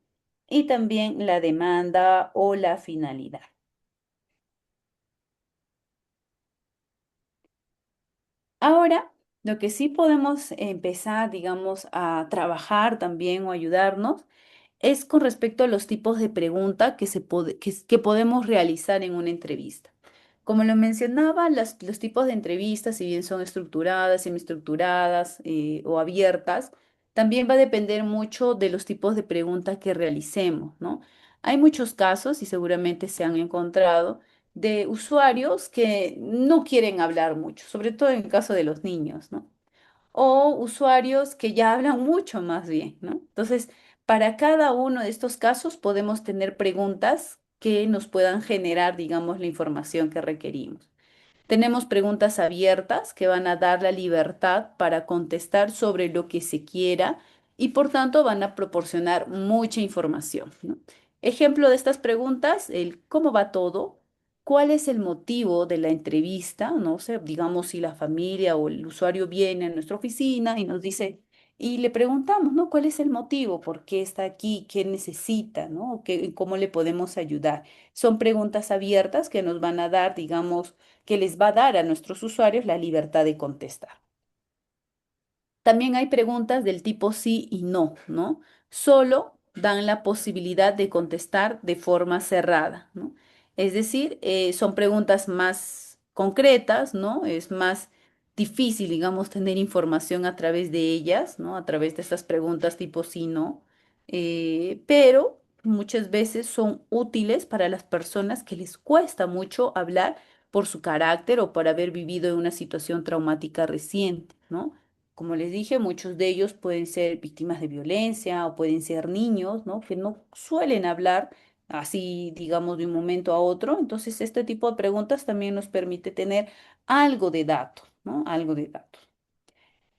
y también la demanda o la finalidad. Ahora, lo que sí podemos empezar, digamos, a trabajar también o ayudarnos es con respecto a los tipos de pregunta que podemos realizar en una entrevista. Como lo mencionaba, los tipos de entrevistas, si bien son estructuradas, semiestructuradas o abiertas, también va a depender mucho de los tipos de preguntas que realicemos, ¿no? Hay muchos casos, y seguramente se han encontrado, de usuarios que no quieren hablar mucho, sobre todo en el caso de los niños, ¿no? O usuarios que ya hablan mucho más bien, ¿no? Entonces, para cada uno de estos casos podemos tener preguntas que nos puedan generar, digamos, la información que requerimos. Tenemos preguntas abiertas que van a dar la libertad para contestar sobre lo que se quiera y por tanto van a proporcionar mucha información, ¿no? Ejemplo de estas preguntas, el cómo va todo, cuál es el motivo de la entrevista, no sé, digamos si la familia o el usuario viene a nuestra oficina y nos dice, y le preguntamos, ¿no? ¿Cuál es el motivo? ¿Por qué está aquí? ¿Qué necesita? ¿No? ¿Cómo le podemos ayudar? Son preguntas abiertas que nos van a dar, digamos, que les va a dar a nuestros usuarios la libertad de contestar. También hay preguntas del tipo sí y no, ¿no? Solo dan la posibilidad de contestar de forma cerrada, ¿no? Es decir, son preguntas más concretas, ¿no? Es más difícil, digamos, tener información a través de ellas, ¿no? A través de estas preguntas tipo sí, no. Pero muchas veces son útiles para las personas que les cuesta mucho hablar por su carácter o por haber vivido en una situación traumática reciente, ¿no? Como les dije, muchos de ellos pueden ser víctimas de violencia o pueden ser niños, ¿no? Que no suelen hablar así, digamos, de un momento a otro. Entonces, este tipo de preguntas también nos permite tener algo de datos, ¿no? Algo de datos.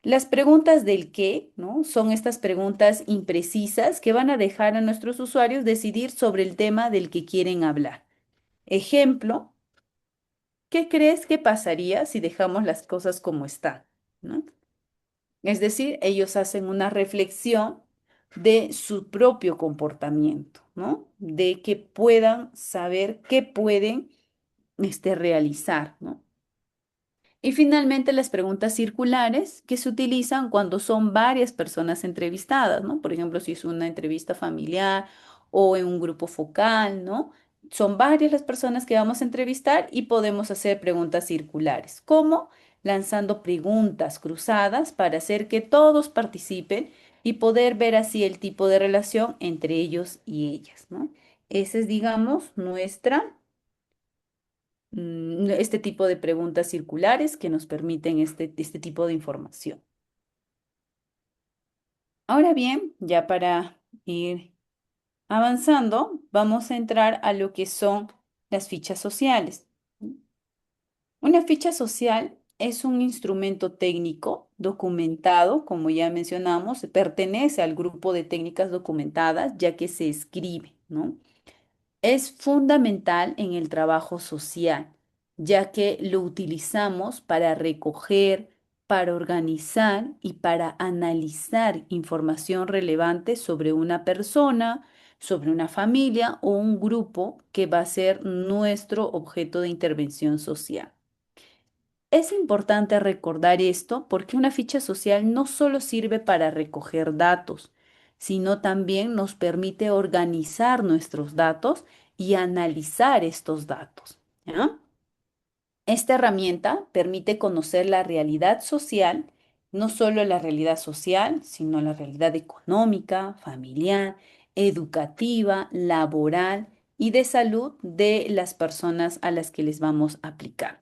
Las preguntas del qué, ¿no? Son estas preguntas imprecisas que van a dejar a nuestros usuarios decidir sobre el tema del que quieren hablar. Ejemplo, ¿qué crees que pasaría si dejamos las cosas como están? ¿No? Es decir, ellos hacen una reflexión de su propio comportamiento, ¿no? De que puedan saber qué pueden realizar, ¿no? Y finalmente las preguntas circulares que se utilizan cuando son varias personas entrevistadas, ¿no? Por ejemplo, si es una entrevista familiar o en un grupo focal, ¿no? Son varias las personas que vamos a entrevistar y podemos hacer preguntas circulares, como lanzando preguntas cruzadas para hacer que todos participen y poder ver así el tipo de relación entre ellos y ellas, ¿no? Esa es, digamos, nuestra este tipo de preguntas circulares que nos permiten este tipo de información. Ahora bien, ya para ir avanzando, vamos a entrar a lo que son las fichas sociales. Una ficha social es un instrumento técnico documentado, como ya mencionamos, pertenece al grupo de técnicas documentadas, ya que se escribe, ¿no? Es fundamental en el trabajo social, ya que lo utilizamos para recoger, para organizar y para analizar información relevante sobre una persona, sobre una familia o un grupo que va a ser nuestro objeto de intervención social. Es importante recordar esto porque una ficha social no solo sirve para recoger datos, sino también nos permite organizar nuestros datos y analizar estos datos, ¿ya? Esta herramienta permite conocer la realidad social, no solo la realidad social, sino la realidad económica, familiar, educativa, laboral y de salud de las personas a las que les vamos a aplicar.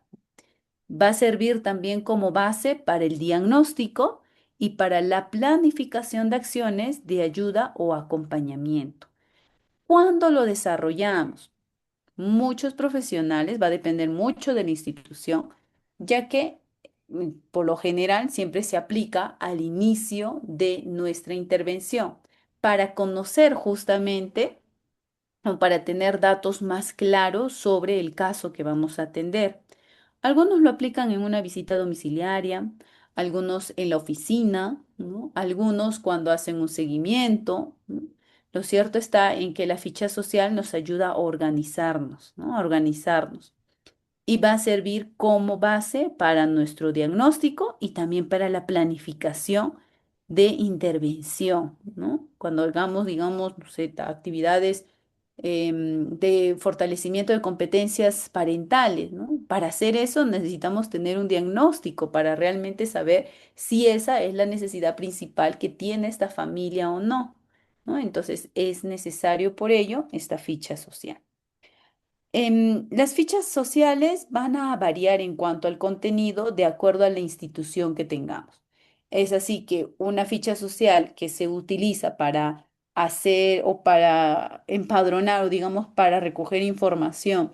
Va a servir también como base para el diagnóstico y para la planificación de acciones de ayuda o acompañamiento. ¿Cuándo lo desarrollamos? Muchos profesionales, va a depender mucho de la institución, ya que por lo general siempre se aplica al inicio de nuestra intervención para conocer justamente o para tener datos más claros sobre el caso que vamos a atender. Algunos lo aplican en una visita domiciliaria, algunos en la oficina, ¿no? Algunos cuando hacen un seguimiento, ¿no? Lo cierto está en que la ficha social nos ayuda a organizarnos, ¿no? A organizarnos y va a servir como base para nuestro diagnóstico y también para la planificación de intervención, ¿no? Cuando hagamos, digamos, no sé, actividades de fortalecimiento de competencias parentales, ¿no? Para hacer eso necesitamos tener un diagnóstico para realmente saber si esa es la necesidad principal que tiene esta familia o no, ¿no? Entonces es necesario por ello esta ficha social. Las fichas sociales van a variar en cuanto al contenido de acuerdo a la institución que tengamos. Es así que una ficha social que se utiliza para hacer o para empadronar o digamos para recoger información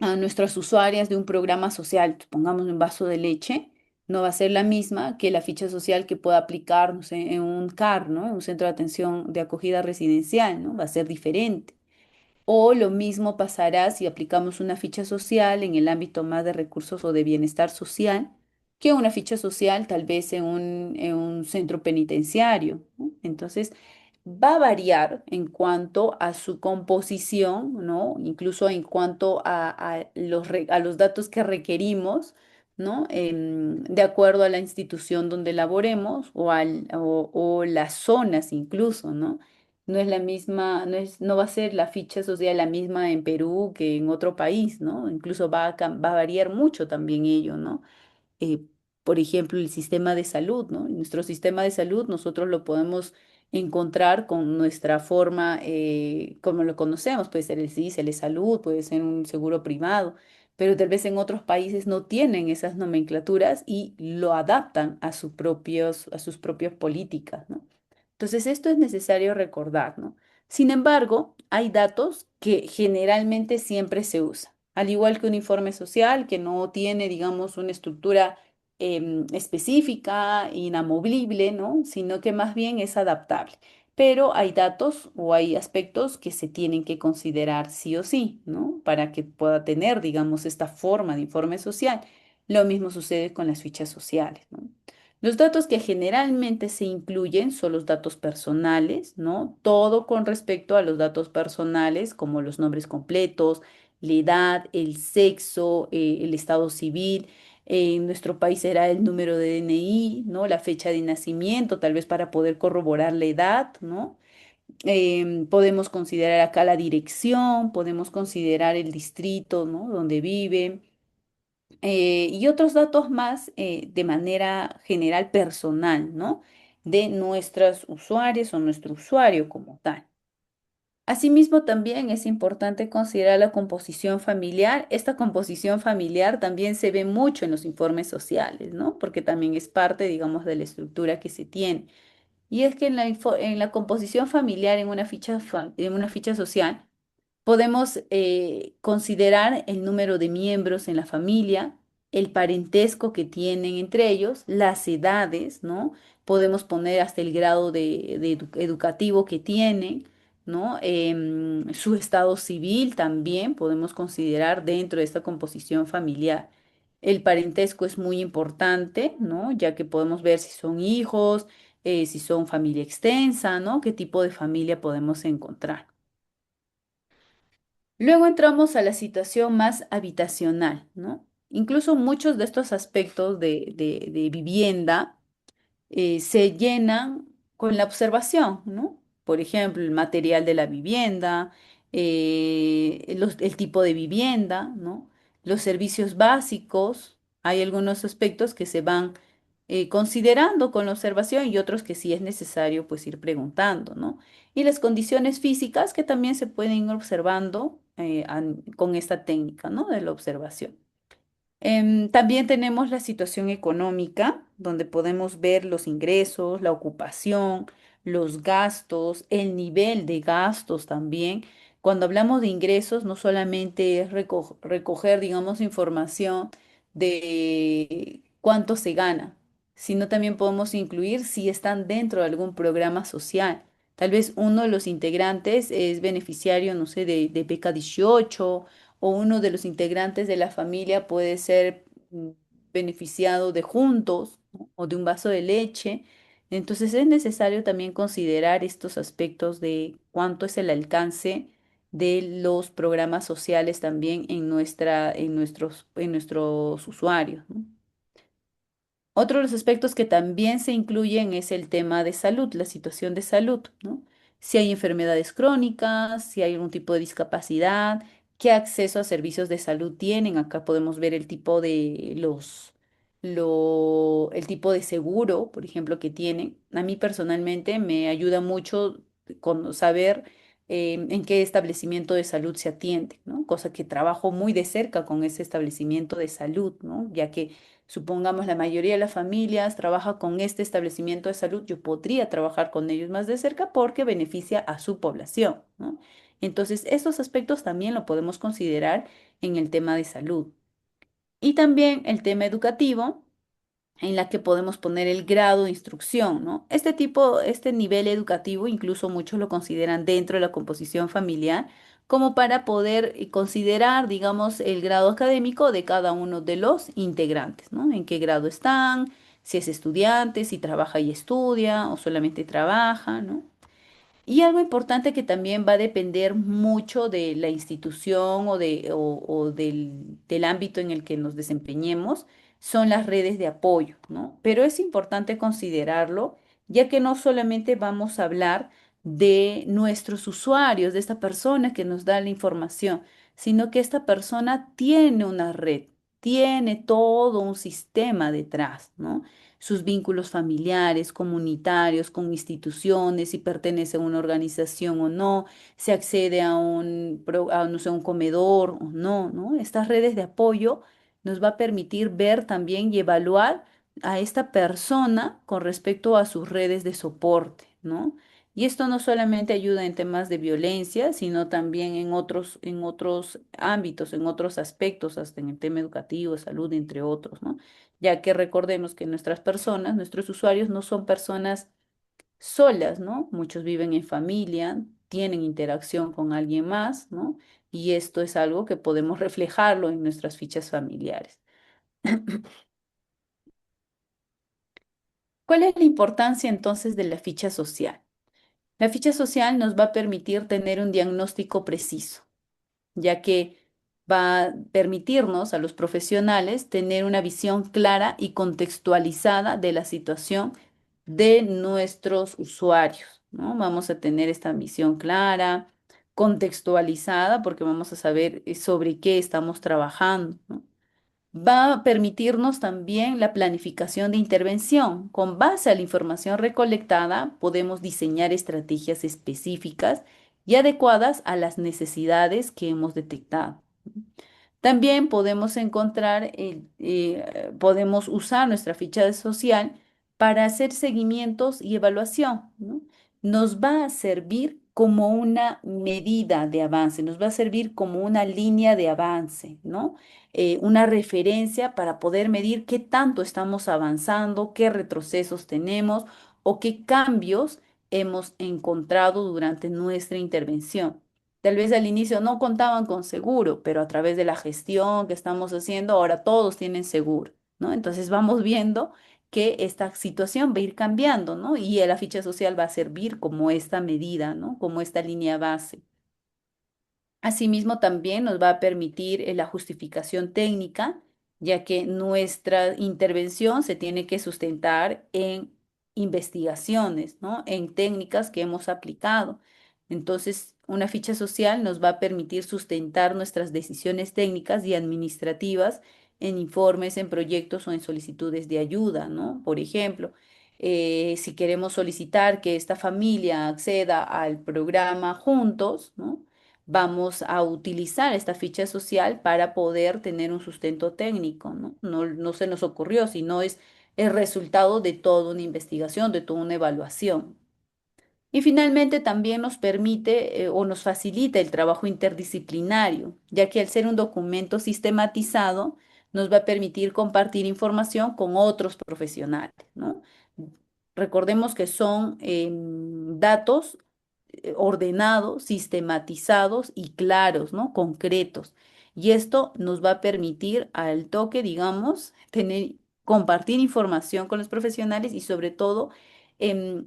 a nuestras usuarias de un programa social, pongamos un vaso de leche, no va a ser la misma que la ficha social que pueda aplicar, no sé, en un CAR, ¿no? En un centro de atención de acogida residencial, ¿no? Va a ser diferente. O lo mismo pasará si aplicamos una ficha social en el ámbito más de recursos o de bienestar social que una ficha social tal vez en un centro penitenciario, ¿no? Entonces, va a variar en cuanto a su composición, ¿no? Incluso en cuanto a los datos que requerimos, ¿no? De acuerdo a la institución donde laboremos o las zonas incluso, ¿no? No es la misma, no va a ser la ficha social la misma en Perú que en otro país, ¿no? Incluso va a variar mucho también ello, ¿no? eh, por ejemplo, el sistema de salud, ¿no? Nuestro sistema de salud nosotros lo podemos encontrar con nuestra forma, como lo conocemos, puede ser el SIS, el salud, puede ser un seguro privado, pero tal vez en otros países no tienen esas nomenclaturas y lo adaptan a sus propias políticas, ¿no? Entonces, esto es necesario recordar, ¿no? Sin embargo, hay datos que generalmente siempre se usan, al igual que un informe social que no tiene, digamos, una estructura específica, inamovible, ¿no? Sino que más bien es adaptable. Pero hay datos o hay aspectos que se tienen que considerar sí o sí, ¿no? Para que pueda tener, digamos, esta forma de informe social. Lo mismo sucede con las fichas sociales, ¿no? Los datos que generalmente se incluyen son los datos personales, ¿no? Todo con respecto a los datos personales, como los nombres completos, la edad, el sexo, el estado civil. En nuestro país será el número de DNI, ¿no? La fecha de nacimiento, tal vez para poder corroborar la edad, ¿no? Podemos considerar acá la dirección, podemos considerar el distrito, ¿no? Donde vive y otros datos más de manera general personal, ¿no? De nuestros usuarios o nuestro usuario como tal. Asimismo, también es importante considerar la composición familiar. Esta composición familiar también se ve mucho en los informes sociales, ¿no? Porque también es parte, digamos, de la estructura que se tiene. Y es que en la composición familiar en una en una ficha social, podemos considerar el número de miembros en la familia, el parentesco que tienen entre ellos, las edades, ¿no? Podemos poner hasta el grado educativo que tienen, ¿no? Su estado civil también podemos considerar dentro de esta composición familiar. El parentesco es muy importante, ¿no? Ya que podemos ver si son hijos, si son familia extensa, ¿no? ¿Qué tipo de familia podemos encontrar? Luego entramos a la situación más habitacional, ¿no? Incluso muchos de estos aspectos de vivienda se llenan con la observación, ¿no? Por ejemplo, el material de la vivienda, el tipo de vivienda, ¿no? Los servicios básicos. Hay algunos aspectos que se van considerando con la observación y otros que sí es necesario pues ir preguntando, ¿no? Y las condiciones físicas que también se pueden ir observando con esta técnica, ¿no? De la observación. También tenemos la situación económica, donde podemos ver los ingresos, la ocupación, los gastos, el nivel de gastos también. Cuando hablamos de ingresos, no solamente es recoger, digamos, información de cuánto se gana, sino también podemos incluir si están dentro de algún programa social. Tal vez uno de los integrantes es beneficiario, no sé, de beca 18 o uno de los integrantes de la familia puede ser beneficiado de juntos, ¿no? O de un vaso de leche. Entonces es necesario también considerar estos aspectos de cuánto es el alcance de los programas sociales también en en nuestros usuarios, ¿no? Otro de los aspectos que también se incluyen es el tema de salud, la situación de salud, ¿no? Si hay enfermedades crónicas, si hay algún tipo de discapacidad, qué acceso a servicios de salud tienen. Acá podemos ver el tipo el tipo de seguro, por ejemplo, que tienen. A mí personalmente me ayuda mucho con saber en qué establecimiento de salud se atiende, ¿no? Cosa que trabajo muy de cerca con ese establecimiento de salud, ¿no? Ya que supongamos la mayoría de las familias trabaja con este establecimiento de salud, yo podría trabajar con ellos más de cerca porque beneficia a su población, ¿no? Entonces, estos aspectos también lo podemos considerar en el tema de salud. Y también el tema educativo, en la que podemos poner el grado de instrucción, ¿no? Este nivel educativo, incluso muchos lo consideran dentro de la composición familiar, como para poder considerar, digamos, el grado académico de cada uno de los integrantes, ¿no? En qué grado están, si es estudiante, si trabaja y estudia o solamente trabaja, ¿no? Y algo importante que también va a depender mucho de la institución o del ámbito en el que nos desempeñemos son las redes de apoyo, ¿no? Pero es importante considerarlo, ya que no solamente vamos a hablar de nuestros usuarios, de esta persona que nos da la información, sino que esta persona tiene una red, tiene todo un sistema detrás, ¿no? Sus vínculos familiares, comunitarios, con instituciones, si pertenece a una organización o no, si accede a, no sé, un comedor o no, ¿no? Estas redes de apoyo nos va a permitir ver también y evaluar a esta persona con respecto a sus redes de soporte, ¿no? Y esto no solamente ayuda en temas de violencia, sino también en otros ámbitos, en otros aspectos, hasta en el tema educativo, salud, entre otros, ¿no? Ya que recordemos que nuestras personas, nuestros usuarios no son personas solas, ¿no? Muchos viven en familia, tienen interacción con alguien más, ¿no? Y esto es algo que podemos reflejarlo en nuestras fichas familiares. ¿Cuál es la importancia entonces de la ficha social? La ficha social nos va a permitir tener un diagnóstico preciso, ya que va a permitirnos a los profesionales tener una visión clara y contextualizada de la situación de nuestros usuarios, ¿no? Vamos a tener esta visión clara, contextualizada, porque vamos a saber sobre qué estamos trabajando, ¿no? Va a permitirnos también la planificación de intervención. Con base a la información recolectada, podemos diseñar estrategias específicas y adecuadas a las necesidades que hemos detectado. También podemos podemos usar nuestra ficha social para hacer seguimientos y evaluación, ¿no? Nos va a servir como una medida de avance, nos va a servir como una línea de avance, ¿no? Una referencia para poder medir qué tanto estamos avanzando, qué retrocesos tenemos o qué cambios hemos encontrado durante nuestra intervención. Tal vez al inicio no contaban con seguro, pero a través de la gestión que estamos haciendo, ahora todos tienen seguro, ¿no? Entonces vamos viendo que esta situación va a ir cambiando, ¿no? Y la ficha social va a servir como esta medida, ¿no? Como esta línea base. Asimismo, también nos va a permitir la justificación técnica, ya que nuestra intervención se tiene que sustentar en investigaciones, ¿no? En técnicas que hemos aplicado. Entonces, una ficha social nos va a permitir sustentar nuestras decisiones técnicas y administrativas en informes, en proyectos o en solicitudes de ayuda, ¿no? Por ejemplo, si queremos solicitar que esta familia acceda al programa Juntos, ¿no? Vamos a utilizar esta ficha social para poder tener un sustento técnico, ¿no? No se nos ocurrió, sino es el resultado de toda una investigación, de toda una evaluación. Y finalmente también nos permite o nos facilita el trabajo interdisciplinario, ya que al ser un documento sistematizado, nos va a permitir compartir información con otros profesionales, ¿no? Recordemos que son datos ordenados, sistematizados y claros, ¿no? Concretos. Y esto nos va a permitir al toque, digamos, compartir información con los profesionales y sobre todo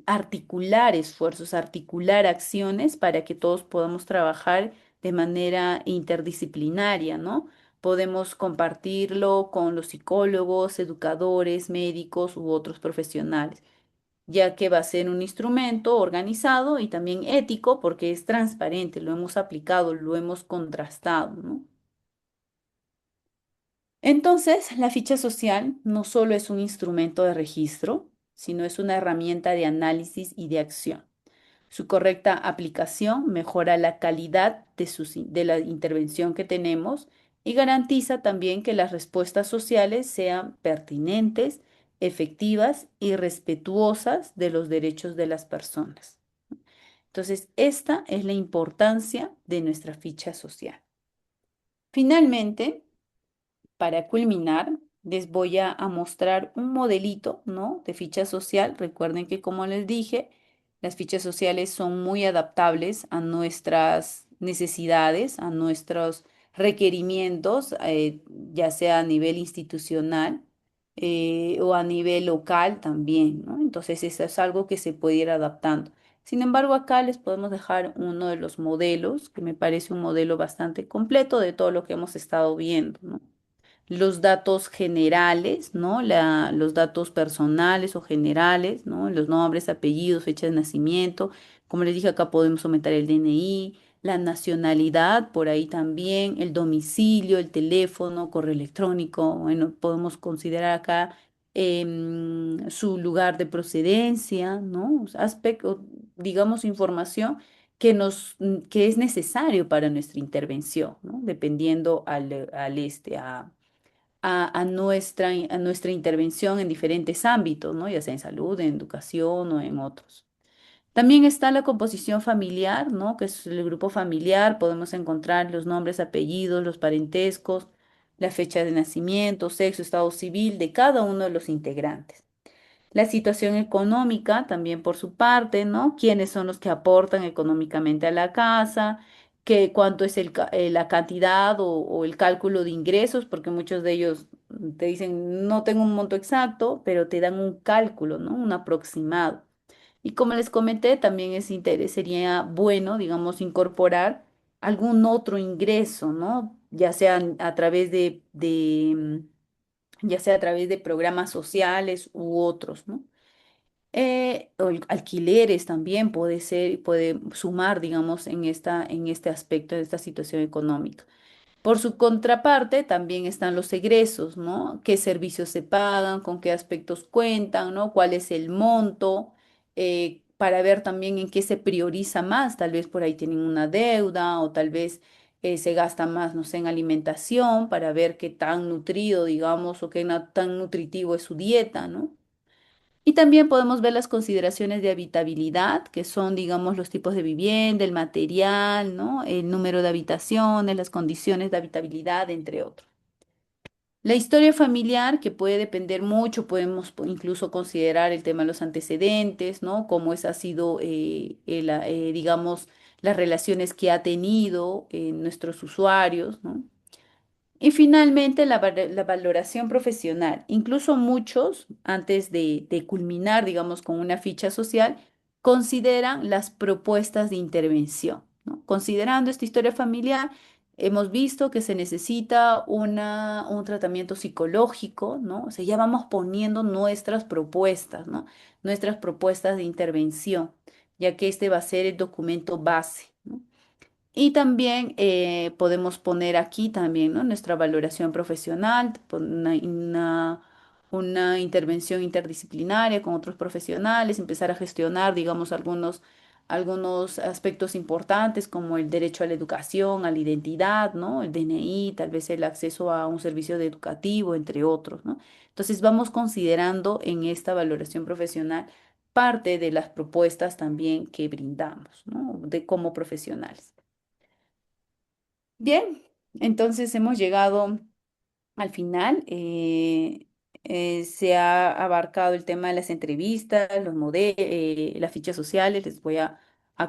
articular esfuerzos, articular acciones para que todos podamos trabajar de manera interdisciplinaria, ¿no? Podemos compartirlo con los psicólogos, educadores, médicos u otros profesionales, ya que va a ser un instrumento organizado y también ético porque es transparente, lo hemos aplicado, lo hemos contrastado, ¿no? Entonces, la ficha social no solo es un instrumento de registro, sino es una herramienta de análisis y de acción. Su correcta aplicación mejora la calidad de la intervención que tenemos y garantiza también que las respuestas sociales sean pertinentes, efectivas y respetuosas de los derechos de las personas. Entonces, esta es la importancia de nuestra ficha social. Finalmente, para culminar, les voy a mostrar un modelito, ¿no? De ficha social. Recuerden que, como les dije, las fichas sociales son muy adaptables a nuestras necesidades, a nuestros requerimientos, ya sea a nivel institucional o a nivel local también, ¿no? Entonces, eso es algo que se puede ir adaptando. Sin embargo, acá les podemos dejar uno de los modelos, que me parece un modelo bastante completo de todo lo que hemos estado viendo, ¿no? Los datos generales, ¿no? Los datos personales o generales, ¿no? Los nombres, apellidos, fecha de nacimiento. Como les dije, acá podemos aumentar el DNI, la nacionalidad, por ahí también, el domicilio, el teléfono, correo electrónico. Bueno, podemos considerar acá su lugar de procedencia, ¿no? Aspecto, digamos, información que es necesario para nuestra intervención, ¿no? Dependiendo a nuestra intervención en diferentes ámbitos, ¿no? Ya sea en salud, en educación o en otros. También está la composición familiar, ¿no? Que es el grupo familiar. Podemos encontrar los nombres, apellidos, los parentescos, la fecha de nacimiento, sexo, estado civil de cada uno de los integrantes. La situación económica también por su parte, ¿no? ¿Quiénes son los que aportan económicamente a la casa? ¿Cuánto es la cantidad o el cálculo de ingresos? Porque muchos de ellos te dicen, no tengo un monto exacto, pero te dan un cálculo, ¿no? Un aproximado. Y como les comenté, también sería bueno, digamos, incorporar algún otro ingreso, ¿no? Ya sea a través ya sea a través de programas sociales u otros, ¿no? Alquileres también puede sumar, digamos, en este aspecto, de esta situación económica. Por su contraparte, también están los egresos, ¿no? ¿Qué servicios se pagan? ¿Con qué aspectos cuentan? ¿No? ¿Cuál es el monto? Para ver también en qué se prioriza más. Tal vez por ahí tienen una deuda o tal vez se gasta más, no sé, en alimentación para ver qué tan nutrido, digamos, o qué tan nutritivo es su dieta, ¿no? Y también podemos ver las consideraciones de habitabilidad, que son, digamos, los tipos de vivienda, el material, ¿no? El número de habitaciones, las condiciones de habitabilidad, entre otros. La historia familiar, que puede depender mucho, podemos incluso considerar el tema de los antecedentes, ¿no? Cómo ha sido, digamos, las relaciones que ha tenido nuestros usuarios, ¿no? Y finalmente, la valoración profesional. Incluso muchos, antes de culminar, digamos, con una ficha social, consideran las propuestas de intervención, ¿no? Considerando esta historia familiar, hemos visto que se necesita un tratamiento psicológico, ¿no? O sea, ya vamos poniendo nuestras propuestas, ¿no? Nuestras propuestas de intervención, ya que este va a ser el documento base, ¿no? Y también podemos poner aquí también, ¿no? Nuestra valoración profesional, una intervención interdisciplinaria con otros profesionales, empezar a gestionar, digamos, algunos aspectos importantes como el derecho a la educación, a la identidad, ¿no? El DNI, tal vez el acceso a un servicio educativo, entre otros, ¿no? Entonces vamos considerando en esta valoración profesional parte de las propuestas también que brindamos, ¿no? De como profesionales. Bien, entonces hemos llegado al final. Se ha abarcado el tema de las entrevistas, las fichas sociales. Les voy a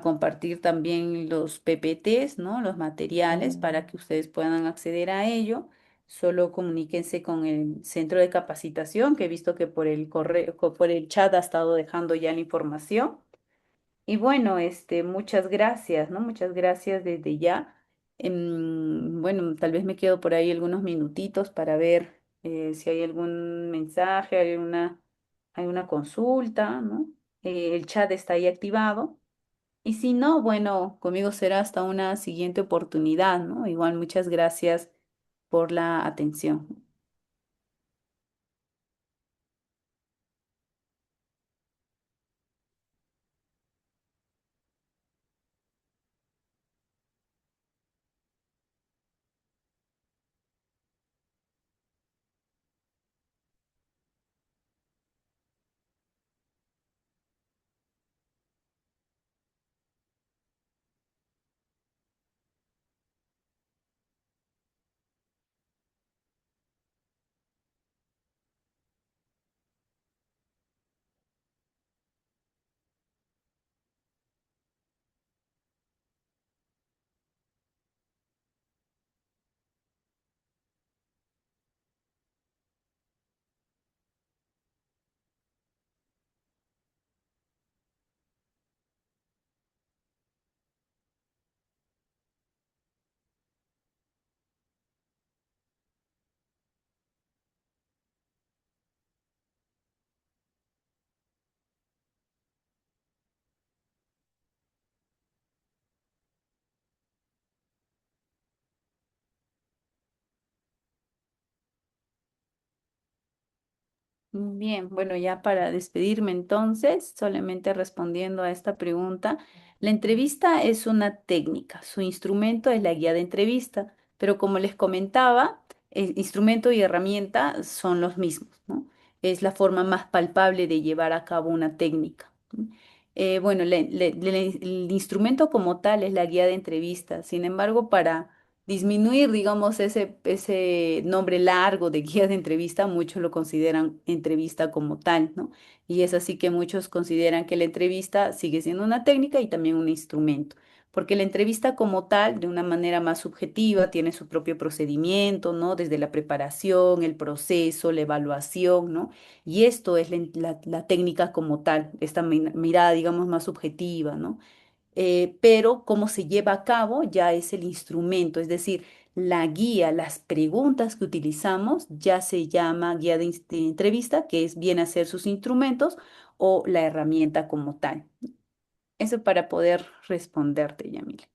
compartir también los PPTs, ¿no? Los materiales para que ustedes puedan acceder a ello. Solo comuníquense con el centro de capacitación, que he visto que por el correo, por el chat ha estado dejando ya la información. Y bueno, muchas gracias, ¿no? Muchas gracias desde ya. Bueno, tal vez me quedo por ahí algunos minutitos para ver si hay algún mensaje, alguna consulta, ¿no? El chat está ahí activado. Y si no, bueno, conmigo será hasta una siguiente oportunidad, ¿no? Igual muchas gracias por la atención. Bien, bueno, ya para despedirme entonces, solamente respondiendo a esta pregunta, la entrevista es una técnica, su instrumento es la guía de entrevista, pero como les comentaba, el instrumento y herramienta son los mismos, ¿no? Es la forma más palpable de llevar a cabo una técnica. ¿No? Bueno, el instrumento como tal es la guía de entrevista, sin embargo, para disminuir, digamos, ese nombre largo de guía de entrevista, muchos lo consideran entrevista como tal, ¿no? Y es así que muchos consideran que la entrevista sigue siendo una técnica y también un instrumento, porque la entrevista como tal, de una manera más subjetiva, tiene su propio procedimiento, ¿no? Desde la preparación, el proceso, la evaluación, ¿no? Y esto es la técnica como tal, esta mirada, digamos, más subjetiva, ¿no? Pero cómo se lleva a cabo ya es el instrumento, es decir, la guía, las preguntas que utilizamos ya se llama guía de entrevista, que es bien hacer sus instrumentos o la herramienta como tal. Eso para poder responderte, Yamil.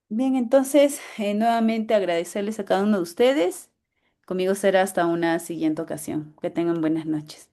Bien, entonces, nuevamente agradecerles a cada uno de ustedes. Conmigo será hasta una siguiente ocasión. Que tengan buenas noches.